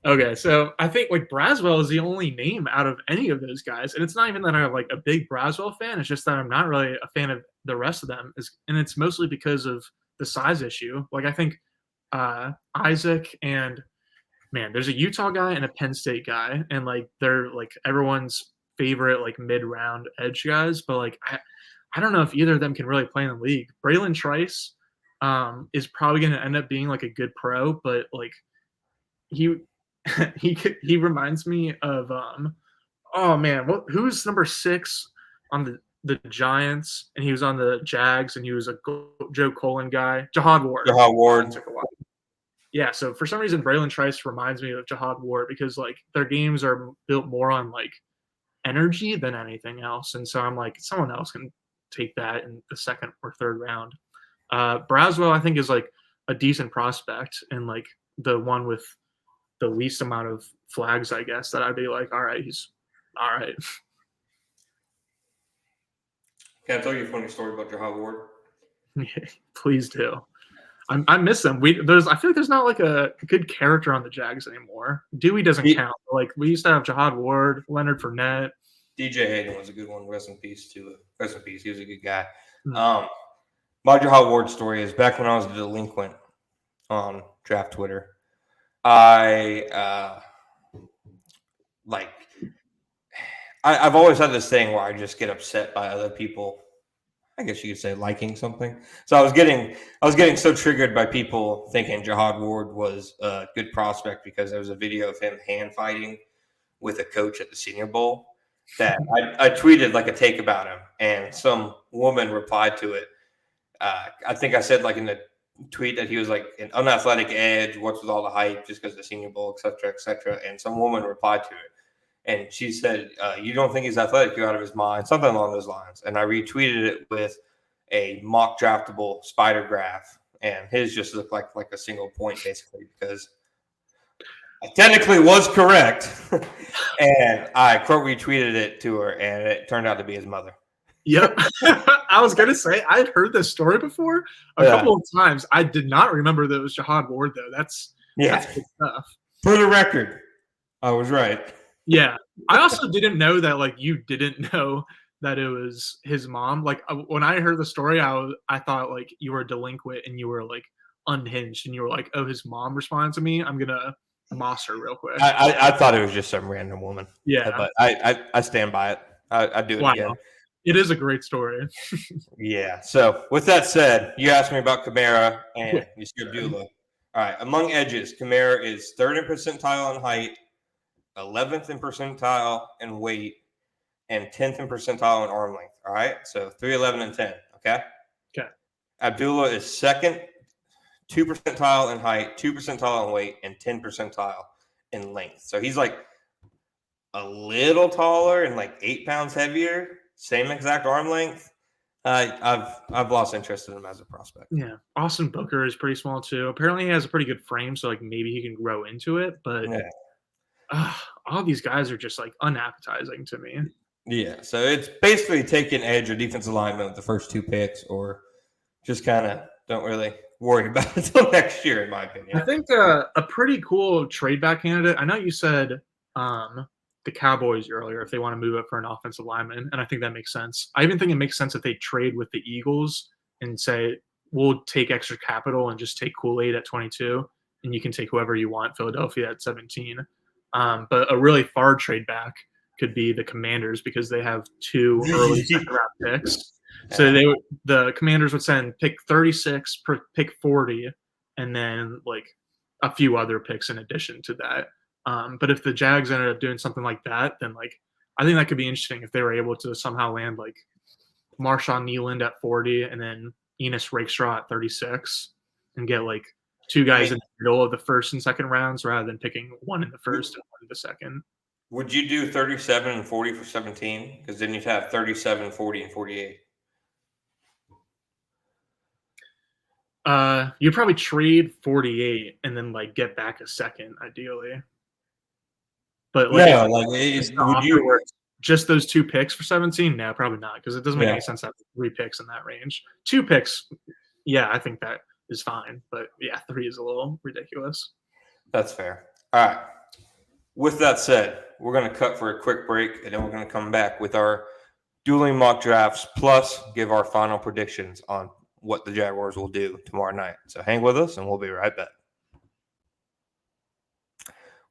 Okay, so I think like Braswell is the only name out of any of those guys, and it's not even that I'm like a big Braswell fan. It's just that I'm not really a fan of the rest of them, and it's mostly because of the size issue. Like I think Isaac and there's a Utah guy and a Penn State guy, and like they're like everyone's favorite like mid-round edge guys, but like I don't know if either of them can really play in the league. Braylon Trice is probably going to end up being like a good pro, but like he reminds me of who's number 6 on the Giants, and he was on the Jags, and he was a Joe Colin guy. Jahad Ward. Took a while. Yeah, so for some reason Braylon Trice reminds me of Jahad Ward because like their games are built more on like energy than anything else, and so I'm like someone else can take that in the 2nd or 3rd round. Braswell, I think, is like a decent prospect and like the one with the least amount of flags, I guess, that I'd be like, all right, he's all right. Can I tell you a funny story about Jahad Ward? Please do. I miss them. I feel like there's not like a good character on the Jags anymore. Dewey doesn't count. Like we used to have Jahad Ward, Leonard Fournette. DJ Hayden was a good one. Rest in peace too. Rest in peace. He was a good guy. My Jahad Ward story is back when I was a delinquent on draft Twitter. I've always had this thing where I just get upset by other people I guess you could say liking something. So I was getting so triggered by people thinking Jihad Ward was a good prospect because there was a video of him hand fighting with a coach at the Senior Bowl that I tweeted like a take about him, and some woman replied to it. I think I said like in the tweet that he was like an unathletic edge. What's with all the hype just because the Senior Bowl, et cetera, et cetera. And some woman replied to it. And she said, you don't think he's athletic, you're out of his mind, something along those lines. And I retweeted it with a mock draftable spider graph. And his just looked like a single point, basically, because I technically was correct. And I quote retweeted it to her, and it turned out to be his mother. Yep. I was going to say, I'd heard this story before a couple of times. I did not remember that it was Jihad Ward, though. That's good stuff. For the record, I was right. Yeah. I also didn't know that, like, you didn't know that it was his mom. Like, when I heard the story, I thought, like, you were a delinquent and you were, like, unhinged. And you were like, oh, his mom responded to me. I'm going to moss her real quick. I thought it was just some random woman. Yeah. But I stand by it. I'd do it again. It is a great story. Yeah. So with that said, you asked me about Kamara and you skipped Abdullah. All right. Among edges, Kamara is 3rd in percentile in height, 11th in percentile in weight, and 10th in percentile in arm length. All right. So 3, 11, and 10. Okay. Okay. Abdullah is 2nd, 2 percentile in height, 2 percentile in weight, and 10 percentile in length. So he's like a little taller and like 8 pounds heavier. Same exact arm length. I've lost interest in him as a prospect. Yeah, Austin Booker is pretty small too. Apparently, he has a pretty good frame, so like maybe he can grow into it. But all these guys are just like unappetizing to me. Yeah, so it's basically taking edge or defensive lineman with the first 2 picks, or just kind of don't really worry about it until next year, in my opinion. I think a pretty cool trade back candidate. I know you said the Cowboys earlier if they want to move up for an offensive lineman, and I think that makes sense. I even think it makes sense if they trade with the Eagles and say, we'll take extra capital and just take Kool-Aid at 22, and you can take whoever you want, Philadelphia at 17. But a really far trade back could be the Commanders because they have 2 early second-round picks. So the Commanders would send pick 36, pick 40, and then like a few other picks in addition to that. But if the Jags ended up doing something like that, then like I think that could be interesting if they were able to somehow land like Marshawn Kneeland at 40 and then Enos Rakestraw at 36 and get like 2 guys in the middle of the first and second rounds rather than picking 1 in the first and 1 in the second. Would you do 37 and 40 for 17? Because then you'd have 37, 40, and 48. You'd probably trade 48 and then like get back a second, ideally. But like, would you just those 2 picks for 17? No, probably not, because it doesn't make any sense to have 3 picks in that range. 2 picks, yeah, I think that is fine. But yeah, 3 is a little ridiculous. That's fair. All right. With that said, we're going to cut for a quick break, and then we're going to come back with our dueling mock drafts, plus give our final predictions on what the Jaguars will do tomorrow night. So hang with us, and we'll be right back.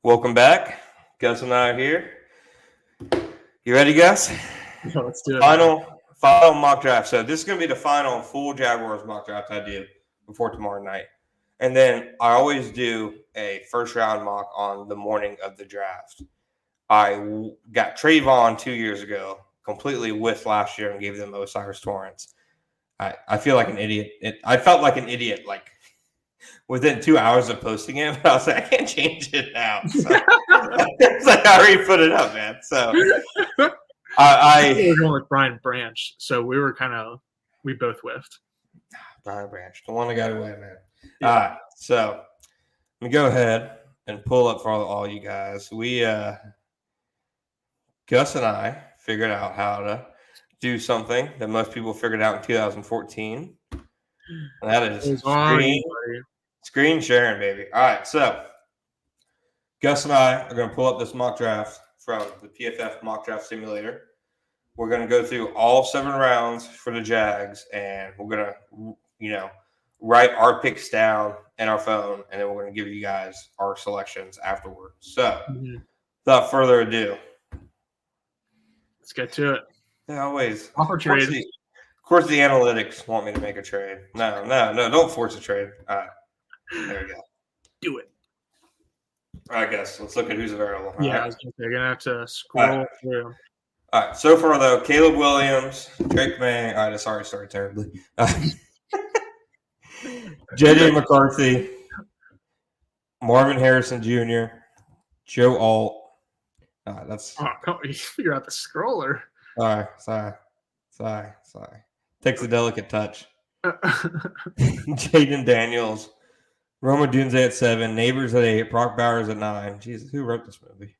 Welcome back. Gus and I are here. You ready, Gus? Yeah, let's do it. Final mock draft. So this is going to be the final full Jaguars mock draft I do before tomorrow night. And then I always do a first-round mock on the morning of the draft. I got Trayvon 2 years ago, completely whiffed last year and gave them Osiris Torrance. I feel like an idiot. I felt like an idiot like within 2 hours of posting it, but I was like, I can't change it now. So, it's like I already put it up, man. So I was going with Brian Branch, so we both whiffed. Brian Branch, the one that got away, man. Yeah. All right, so let me go ahead and pull up for all you guys. Gus and I figured out how to do something that most people figured out in 2014. And that is screen sharing, baby. All right, so Gus and I are going to pull up this mock draft from the PFF mock draft simulator. We're going to go through all 7 rounds for the Jags, and we're going to, write our picks down in our phone, and then we're going to give you guys our selections afterwards. So, without further ado, let's get to it. Yeah, always. Offer trade. Of course, the analytics want me to make a trade. No, don't force a trade. All right, there we go. Do it. I guess let's look at who's available. Yeah, I was gonna say, you're gonna have to scroll through. All right. So far, though, Caleb Williams, Drake May. All right, this already started terribly. J.J. McCarthy, Marvin Harrison Jr., Joe Alt. That's. Oh, you figure out the scroller. Sorry. Takes a delicate touch. Jaden Daniels, Roma Dunze at 7, Neighbors at 8, Brock Bowers at 9. Jesus, who wrote this movie?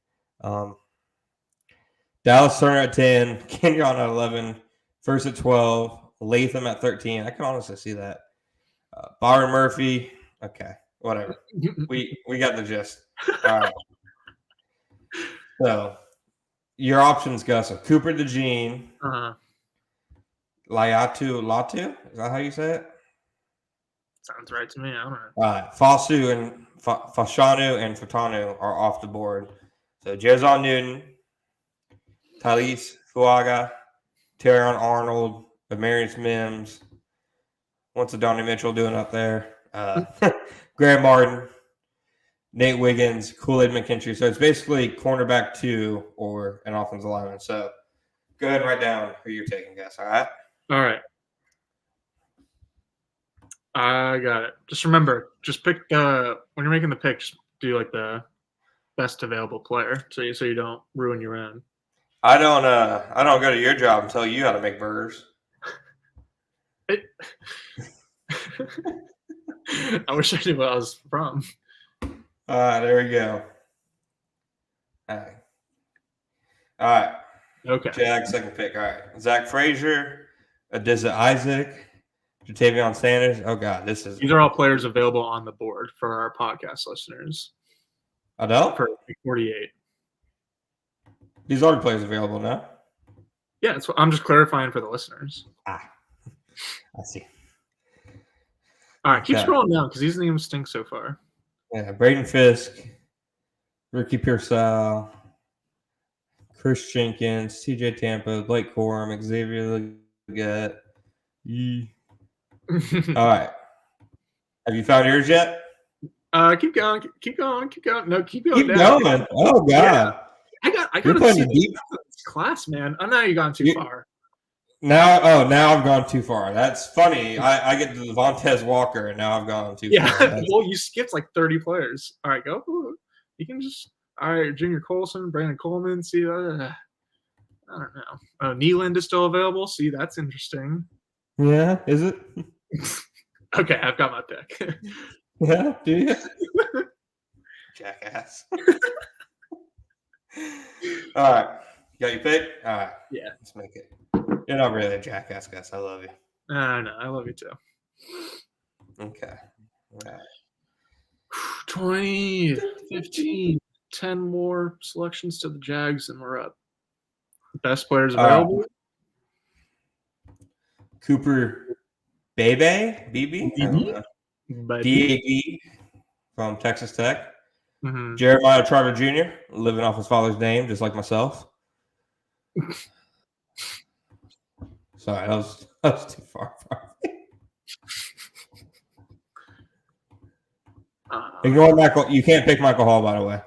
Dallas Turner at 10, Kenyon at 11, First at 12, Latham at 13. I can honestly see that. Byron Murphy. Okay, whatever. We got the gist. All right. So your options, Gus, are Cooper DeJean, Latu. Is that how you say it? Sounds right to me. I don't know. Fashanu and Fatanu are off the board. So Jason Newton, Talise Fuaga, Terrion Arnold, Amarius Mims. What's Donnie Mitchell doing up there? Graham Martin, Nate Wiggins, Kool-Aid McKinstry. So it's basically cornerback 2 or an offensive lineman. So go ahead and write down who you're taking, guys. All right? All right. I got it. Just remember, just pick when you're making the pick, just do like the best available player, so you don't ruin your own. I don't go to your job and tell you how to make burgers. I wish I knew what I was from. There we go. All right. Okay. Jag, second pick. All right. Zach Frazier, Adisa Isaac, Jatavion Sanders. Oh, God. These are all players available on the board for our podcast listeners. Adele? For 48. These are the players available now? Yeah, that's what I'm just clarifying for the listeners. I see. All right, keep scrolling down because these names stink so far. Yeah, Braden Fisk, Ricky Pearsall, Chris Jenkins, TJ Tampa, Blake Corum, Xavier Leggett. All right. Have you found yours yet? Keep going. No, keep going. Keep going. Oh, God. Yeah. I got You're playing deep class, man. Oh, now you've gone too far. Now I've gone too far. That's funny. I get to Devontae Walker, and now I've gone too far. Well, you skipped like 30 players. All right, go. You can just Junior Colson, Brandon Coleman. See, I don't know. Nealand is still available. See, that's interesting. Yeah, is it? Okay, I've got my pick. Yeah, do you? Jackass. All right. You got your pick? All right. Yeah. Let's make it. You're not really a jackass, Gus. I love you. No, I love you too. Okay. All right. 20, 15, 10 more selections to the Jags, and we're up. Best players available. Cooper BB? DAB from Texas Tech. Mm-hmm. Jeremiah Trotter Jr., living off his father's name, just like myself. Sorry, that was too far. Ignore Michael. You can't pick Michael Hall, by the way.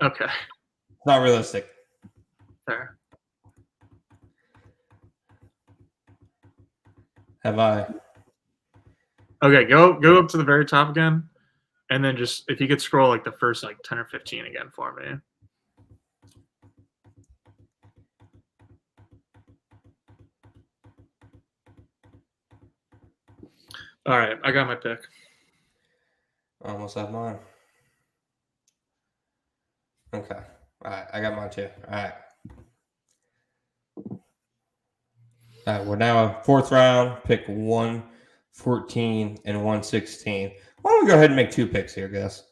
Okay. It's not realistic. Fair. Have I? Okay, go up to the very top again, and then just if you could scroll like the first 10 or 15 again for me. All right, I got my pick. I almost have mine. Okay. All right, I got mine too. All right, we're now fourth round, pick 114 and 116. Why don't we go ahead and make 2 picks here, Gus?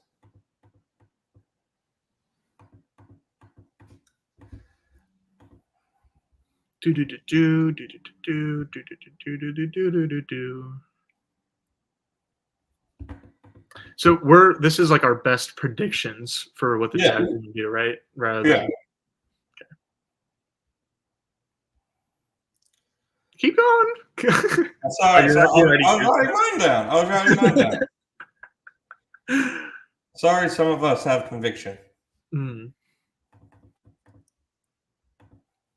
So this is like our best predictions for what the Jags are going to do, right? Rather than Keep going. Sorry, I was writing mine down. Sorry, some of us have conviction.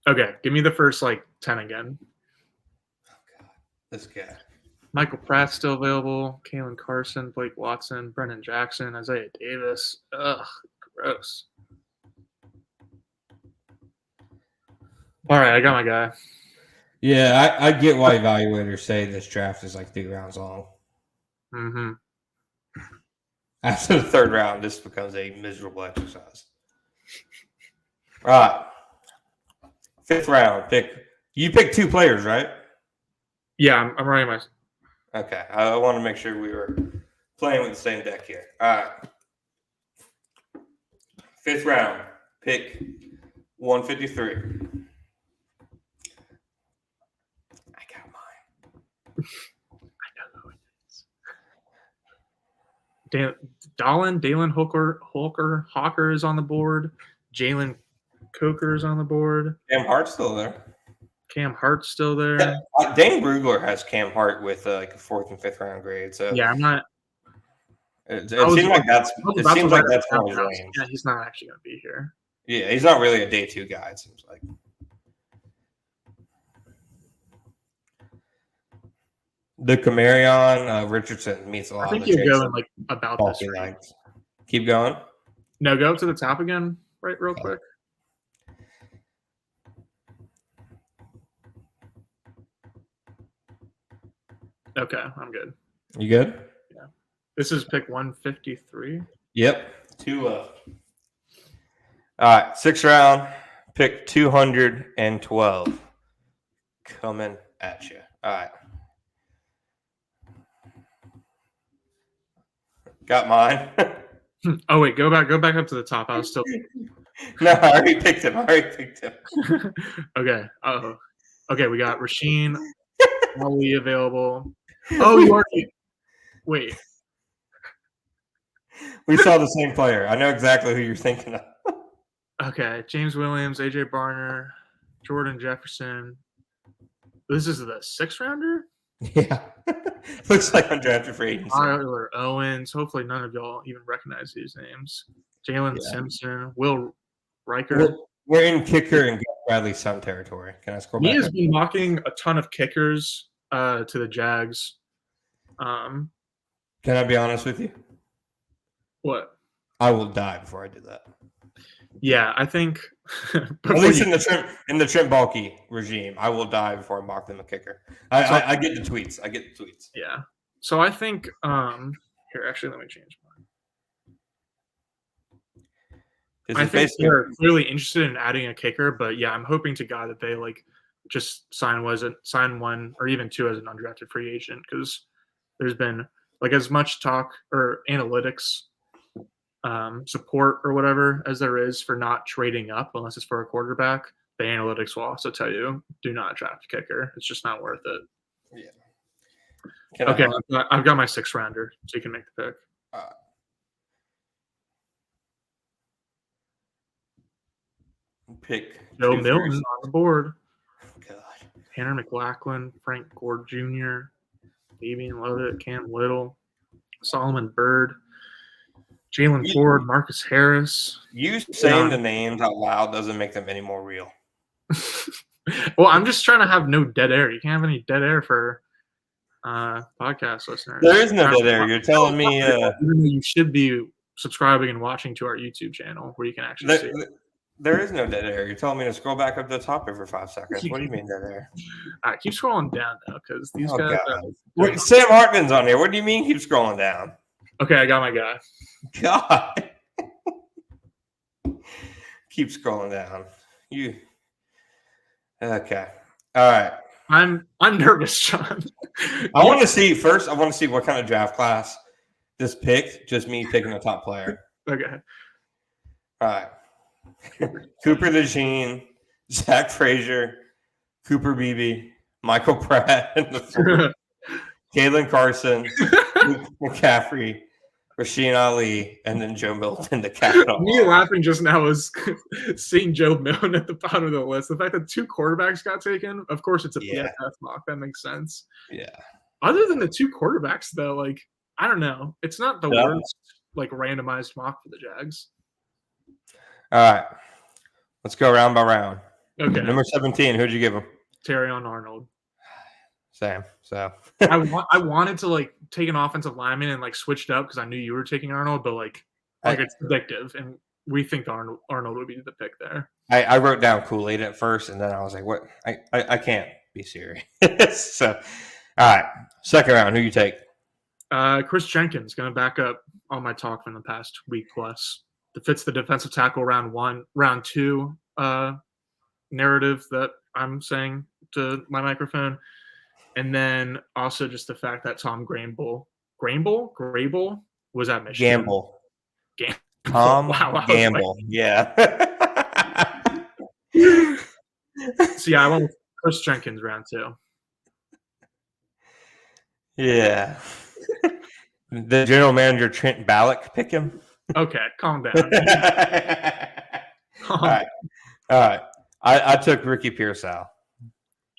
Okay, give me the first 10 again. Oh God, this guy. Michael Pratt's still available. Kalen Carson, Blake Watson, Brendan Jackson, Isaiah Davis. Ugh, gross. All right, I got my guy. Yeah, I get why evaluators say this draft is 3 rounds long. Mm-hmm. After the 3rd round, this becomes a miserable exercise. All right. 5th round, you pick 2 players, right? Yeah, I'm writing my. Okay, I want to make sure we were playing with the same deck here. All right. 5th round, pick 153. I got mine. I know who it is. Dalen Hawker is on the board. Jalen Coker is on the board. Cam Hart's still there. Cam Hart's still there. Yeah, Dane Brugler has Cam Hart with a 4th and 5th round grade. So yeah, I'm not. It seems like that's on his range. Yeah, he's not actually going to be here. Yeah, he's not really a day 2 guy. It seems like. The Camarion Richardson meets a lot. I think you're going about this. Keep going. No, go up to the top again, right, real quick. Okay, I'm good. You good? Yeah. This is pick 153. Yep. 2 left. All right, 6th round, pick 212. Coming at you. All right. Got mine. Oh wait, go back up to the top. I was still. No, I already picked him. Okay. Okay, we got Rasheen Ali available. Oh, you already. Wait. We saw the same player. I know exactly who you're thinking of. Okay, James Williams, AJ Barner, Jordan Jefferson. This is the 6th rounder? Yeah. Looks like undrafted free agency. Tyler Owens. Hopefully none of y'all even recognize these names. Jalen Simpson, Will Riker. We're in kicker and Bradley Sun territory. Can I scroll back? He has been mocking a ton of kickers to the Jags. Can I be honest with you? What? I will die before I do that. Yeah, I think at least in the Trent Baalke regime, I will die before I mock them a kicker. I get the tweets. Yeah. So I think here, actually, let me change mine. I think they're clearly interested in adding a kicker, but yeah, I'm hoping to God that they just sign one or even 2 as an undrafted free agent, because there's been as much talk or analytics support or whatever as there is for not trading up unless it's for a quarterback. The analytics will also tell you do not draft a kicker. It's just not worth it. Yeah. Okay, I've got my 6th rounder, so you can make the pick. Pick Joe Milton on the board. God. Tanner McLachlan, Frank Gore Jr., Fabian Lovett, Cam Little, Solomon Byrd, Jalen Ford, Marcus Harris. You saying the names out loud doesn't make them any more real. Well, I'm just trying to have no dead air. You can't have any dead air for podcast listeners. There is no dead air. You're telling me you should be subscribing and watching to our YouTube channel where you can actually see it. There is no dead air. You're telling me to scroll back up to the top every 5 seconds. What do you mean dead air? All right, keep scrolling down now, because these guys. Wait, Sam Hartman's on here. What do you mean keep scrolling down? Okay, I got my guy. God. Keep scrolling down. Okay. All right. I'm nervous, John. I want to see what kind of draft class this picked. Just me picking the top player. Okay. All right. Cooper DeJean, Zach Frazier, Cooper Beebe, Michael Pratt, Kalen Carson, Luke McCaffrey, Rasheen Ali, and then Joe Milton to cap it all. Me laughing just now was seeing Joe Milton at the bottom of the list. The fact that 2 quarterbacks got taken, of course, it's a PFF mock. That makes sense. Yeah. Other than the 2 quarterbacks, though, like I don't know, it's not the worst like randomized mock for the Jags. All right, let's go round by round. Okay. Number 17. Who'd you give him? Terrion Arnold. Same. So I wanted to like take an offensive lineman and like switch it up because I knew you were taking Arnold, but like it's predictive, and we think Arnold would be the pick there. I wrote down Kool-Aid at first, and then I was like, "What? I can't be serious." So, all right, second round. Who you take? Chris Jenkins going to back up all my talk from the past week plus. That fits the defensive tackle round 2 narrative that I'm saying to my microphone. And then also just the fact that Tom Grable was at Michigan. Gamble. Tom Gamble. Like, yeah. So yeah, I went with Chris Jenkins round 2. Yeah. The general manager Trent Ballock pick him. Okay, calm down. All right. I took Ricky Pearsall.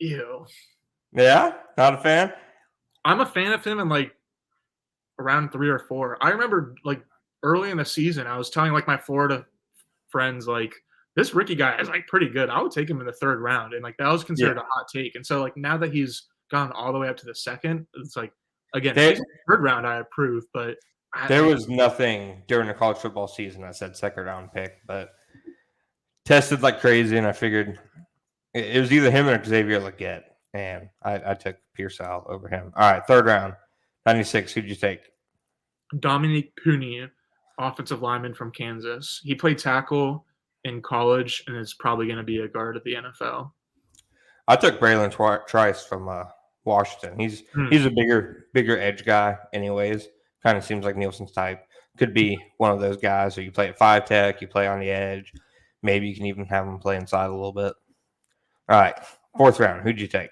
Ew. Yeah, not a fan. I'm a fan of him in like around 3 or 4. I remember like early in the season, I was telling like my Florida friends like this Ricky guy is like pretty good. I would take him in the 3rd round, and like that was considered a hot take. And so like now that he's gone all the way up to the 2nd, it's like again 3rd round I approve, but there was nothing during the college football season that said 2nd round pick, but tested like crazy, and I figured it was either him or Xavier Legette. And I took Pearsall over him. All right, 3rd round, 96. Who'd you take? Dominique Puni, offensive lineman from Kansas. He played tackle in college and is probably going to be a guard at the NFL. I took Braylon Trice from Washington. He's a bigger edge guy anyways. Kind of seems like Nielsen's type. Could be one of those guys who you play at 5 tech, you play on the edge. Maybe you can even have him play inside a little bit. All right, 4th round. Who'd you take?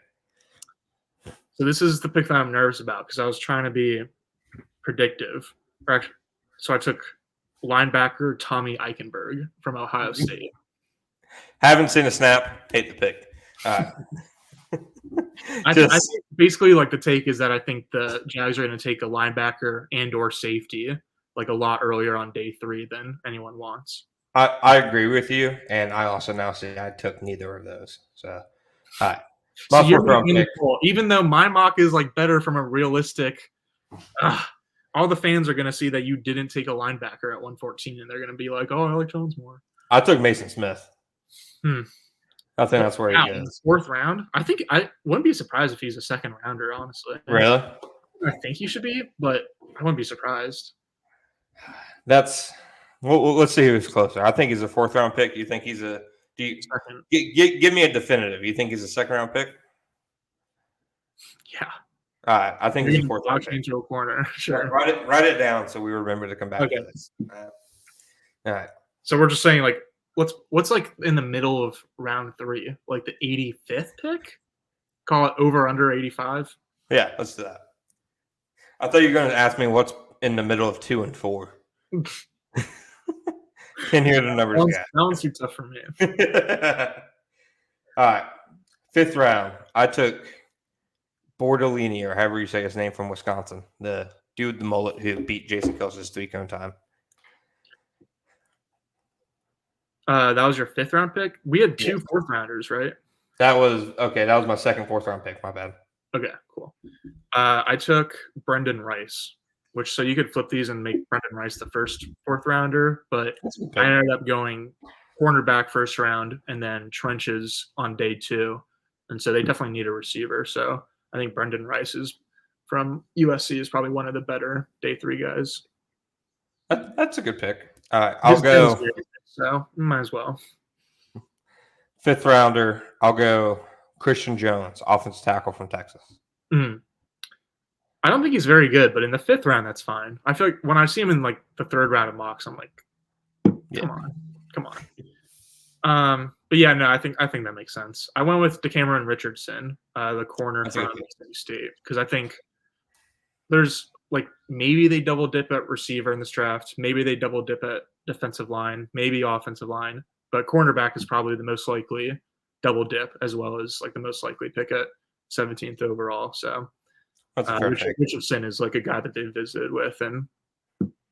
So this is the pick that I'm nervous about because I was trying to be predictive. So I took linebacker Tommy Eichenberg from Ohio State. Haven't seen a snap. Hate the pick. I think basically like the take is that I think the Jags are going to take a linebacker and or safety like a lot earlier on day 3 than anyone wants. I agree with you, and I also now see I took neither of those. So, all right. So even though my mock is like better from a realistic, all the fans are going to see that you didn't take a linebacker at 114, and they're going to be like, "Oh, I like Jones more." I took Mason Smith. I think that's where he is. 4th round. I think I wouldn't be surprised if he's a 2nd rounder. Honestly, really? I think he should be, but I wouldn't be surprised. That's. Well, let's see who's closer. I think he's a 4th round pick. You think he's a? Do you give me a definitive? You think he's a 2nd round pick? Yeah. All right. I think he's a 4th round pick. Into a corner. Sure. Write it down so we remember to come back to this. All right. So we're just saying like what's like in the middle of round 3, like the 85th pick? Call it over under 85. Yeah, let's do that. I thought you were going to ask me what's in the middle of 2 and 4. Can't hear the numbers yet. That one's too tough for me. All right. 5th round. I took Bordellini, or however you say his name, from Wisconsin. The dude, the mullet, who beat Jason Kelsey's 3-cone time. That was your 5th round pick? We had 2 4th rounders, right? That was my second 4th round pick. My bad. Okay, cool. I took Brendan Rice, which so you could flip these and make Brendan Rice the first 4th rounder, but I ended up going cornerback 1st round and then trenches on day 2. And so they definitely need a receiver. So I think Brendan Rice is from USC is probably one of the better day 3 guys. That's a good pick. All right, I'll go. So might as well. 5th rounder, I'll go Christian Jones, offensive tackle from Texas. I don't think he's very good, but in the 5th round, that's fine. I feel like when I see him in like the 3rd round of mocks, I'm like, come on. But yeah, no, I think that makes sense. I went with DeCameron Richardson, the corner from Mississippi State, because I think there's like maybe they double dip at receiver in this draft, maybe they double dip at defensive line, maybe offensive line, but cornerback is probably the most likely double dip as well as like the most likely pick at 17th overall. So That's a fair pick. Richardson is like a guy that they visited with and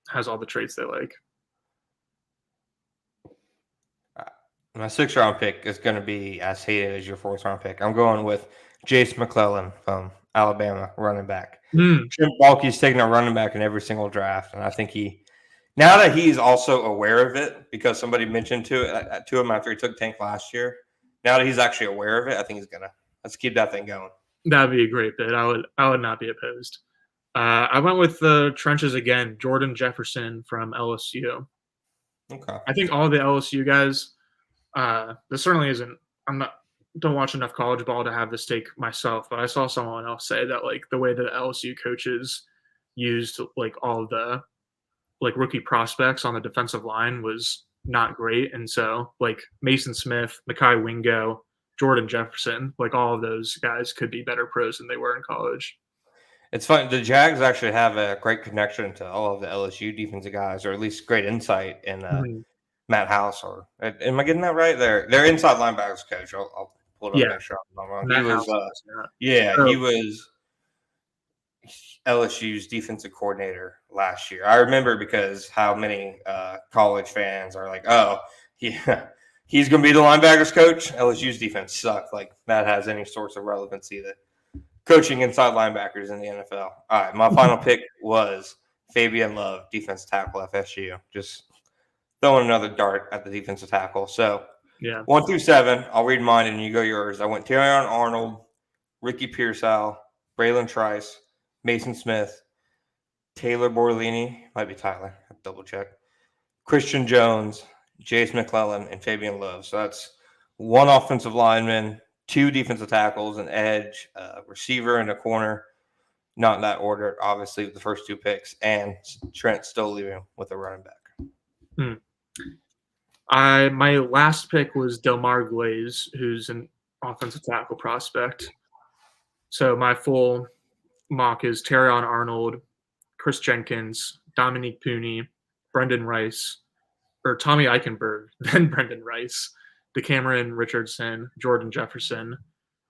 has all the traits they like. My 6th-round pick is going to be as hated as your 4th-round pick. I'm going with Jace McClellan from Alabama, running back. Jim Balky's taking a running back in every single draft, and I think now that he's also aware of it because somebody mentioned to him after he took Tank last year, now that he's actually aware of it, I think he's gonna let's keep that thing going. That'd be a great bid. I would not be opposed. I went with the trenches again. Jordan Jefferson from LSU. Okay. I think all the LSU guys. This certainly isn't. Don't watch enough college ball to have this take myself, but I saw someone else say that like the way that LSU coaches used like all of the like rookie prospects on the defensive line was not great, and so like Mason Smith, Mekhi Wingo, Jordan Jefferson, like all of those guys could be better pros than they were in college. It's fun. The Jags actually have a great connection to all of the LSU defensive guys, or at least great insight in Matt House. Or am I getting that right? Their inside linebackers coach. I'll pull it up and make sure I'm not wrong. He was LSU's defensive coordinator last year. I remember because how many college fans are like, oh, he's going to be the linebackers coach. LSU's defense sucked. Like that has any sorts of relevancy to coaching inside linebackers in the NFL. All right, my final pick was Fabian Love, defensive tackle, FSU. Just throwing another dart at the defensive tackle. So 1 through 7, I'll read mine and you go yours. I went Terrion Arnold, Ricky Pearsall, Braylon Trice, Mason Smith, Taylor Borlini, might be Tyler, I'll double check, Christian Jones, Jace McClellan, and Fabian Love. So that's 1 offensive lineman, 2 defensive tackles, an edge, receiver, and a corner. Not in that order, obviously, with the first 2 picks, and Trent still leaving with a running back. My last pick was Delmar Glaze, who's an offensive tackle prospect. So my full mock is Terrion Arnold, Chris Jenkins, Dominique Pooney, Brendan Rice, or Tommy Eichenberg, then Brendan Rice, DeCameron Richardson, Jordan Jefferson,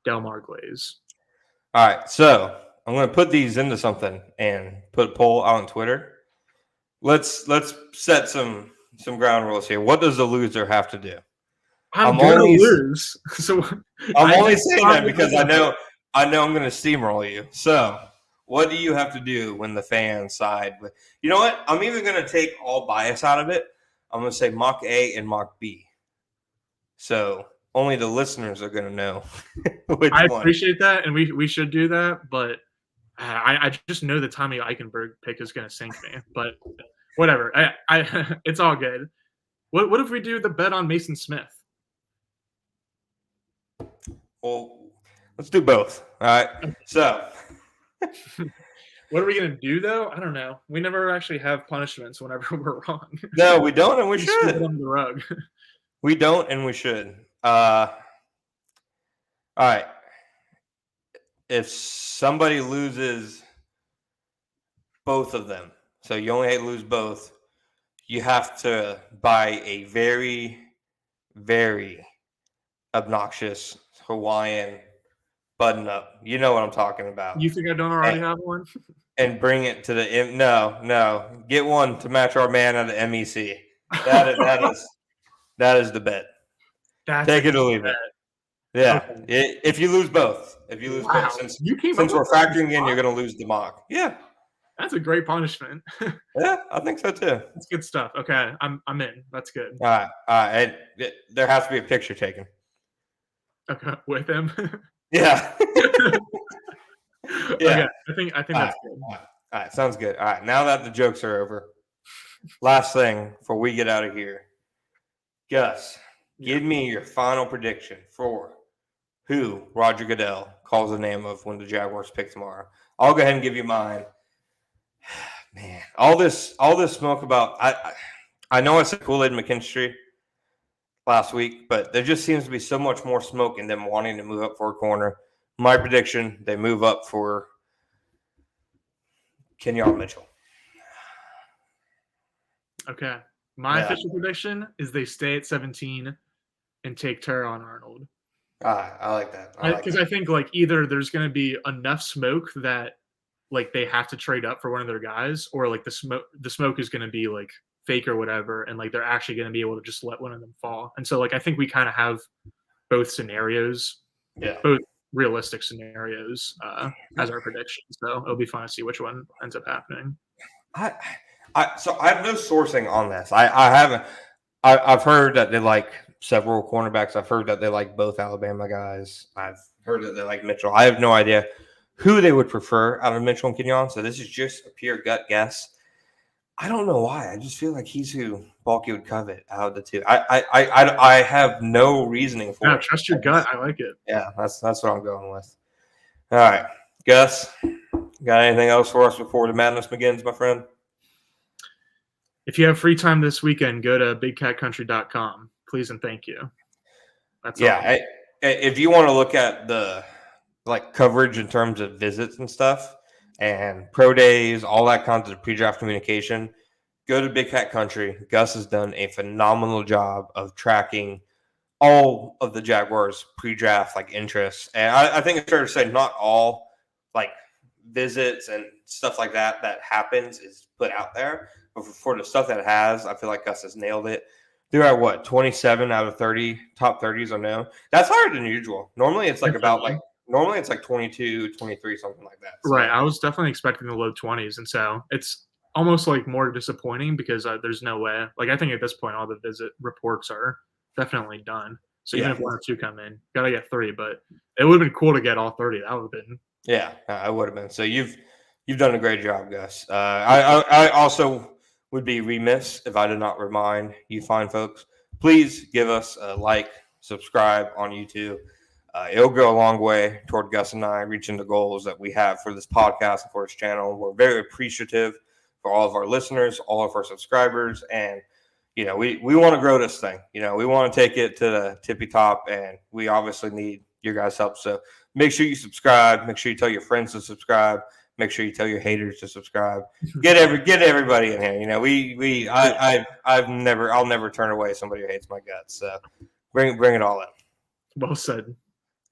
Delmar Glaze. All right, so I'm going to put these into something and put a poll out on Twitter. Let's set some ground rules here. What does the loser have to do? I'm going to lose. So I'm only saying that because I know I'm going to steamroll you. So what do you have to do when the fans side with? You know what? I'm even going to take all bias out of it. I'm going to say mock A and mock B. So only the listeners are going to know which I one. Appreciate that, and we should do that, but I just know the Tommy Eichenberg pick is going to sink me. But whatever, I it's all good. What if we do the bet on Mason Smith? Well, let's do both. All right. So what are we going to do, though? I don't know. We never actually have punishments whenever we're wrong. No, we don't, and we should. On the rug. We don't, and we should. All right. If somebody loses both of them, so you only lose both, you have to buy a very, very obnoxious Hawaiian button-up. You know what I'm talking about. You think I don't already have one? And bring it to the no. Get one to match our man at the MEC. That is the bet. Take it or leave it. Yeah. Okay. If you lose both. Since we're factoring in, you're going to lose the mock. Yeah. That's a great punishment. Yeah, I think so too. That's good stuff. Okay, I'm in. That's good. All right. There has to be a picture taken. Okay, with him. Yeah. Yeah. Okay, I think that's good. All right, sounds good. All right, now that the jokes are over, last thing before we get out of here, Gus, give me your final prediction for who Roger Goodell calls the name of when the Jaguars pick tomorrow. I'll go ahead and give you mine. Man, all this smoke about I know I said Kool-Aid McKinstry last week, but there just seems to be so much more smoke in them wanting to move up for a corner. My prediction, they move up for Kenyon Mitchell. Okay. My official prediction is they stay at 17 and take Teron Arnold. I like that. Because I think like either there's going to be enough smoke that like they have to trade up for one of their guys, or like the smoke is going to be like fake or whatever, and like they're actually going to be able to just let one of them fall. And so like I think we kind of have both scenarios, both realistic scenarios as our prediction. So it'll be fun to see which one ends up happening. So I have no sourcing on this. I've heard that they like several cornerbacks. I've heard that they like both Alabama guys. I've heard that they like Mitchell. I have no idea who they would prefer out of Mitchell and Kenyon. So this is just a pure gut guess. I don't know why. I just feel like he's who Balky would covet out of the two. I have no reasoning for it. Trust your gut. I like it. Yeah, that's what I'm going with. All right, Gus, got anything else for us before the madness begins, my friend? If you have free time this weekend, go to bigcatcountry.com. Please and thank you. That's all. If you want to look at the coverage in terms of visits and stuff and pro days, all that kinds of pre-draft communication, go to Big Cat Country. Gus has done a phenomenal job of tracking all of the Jaguars pre-draft interests. And I think it's fair to say not all visits and stuff like that happens is put out there. But for the stuff that has, I feel like Gus has nailed it. They're at 27 out of 30 top 30s are known. That's higher than usual. Normally it's normally it's 22, 23, something like that. So. Right. I was definitely expecting the low 20s. And so it's almost more disappointing because there's no way. I think at this point, all the visit reports are definitely done. So even if one or two come in, got to get 3. But it would have been cool to get all 30. That would have been. Yeah, I would have been. So you've done a great job, Gus. I also would be remiss if I did not remind you fine folks, please give us a like, subscribe on YouTube. It'll go a long way toward Gus and I reaching the goals that we have for this podcast and for this channel. We're very appreciative for all of our listeners, all of our subscribers, and we want to grow this thing. We want to take it to the tippy top, and we obviously need your guys' help. So make sure you subscribe. Make sure you tell your friends to subscribe. Make sure you tell your haters to subscribe. Get everybody in here. I'll never turn away somebody who hates my guts. So bring it all in. Well said.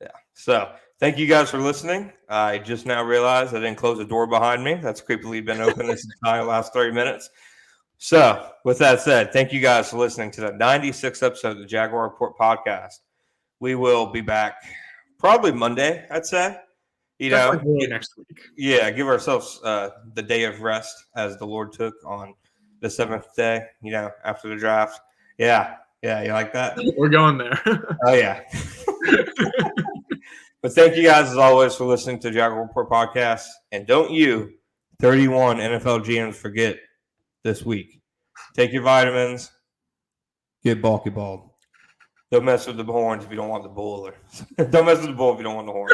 Yeah. So thank you guys for listening. I just now realized I didn't close the door behind me. That's creepily been open this entire last 30 minutes. So with that said, thank you guys for listening to the 96th episode of the Jaguar Report podcast. We will be back probably Monday, I'd say. Next week. Yeah, give ourselves the day of rest as the Lord took on the 7th day, after the draft. Yeah, you like that? We're going there. Oh, yeah. But thank you guys, as always, for listening to Jaguar Report podcast. And don't you, 31 NFL GMs, forget this week. Take your vitamins. Get bulky bald. Don't mess with the horns if you don't want the bull. Don't mess with the bull if you don't want the horns.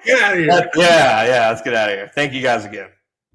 Get out of here. Yeah, let's get out of here. Thank you guys again.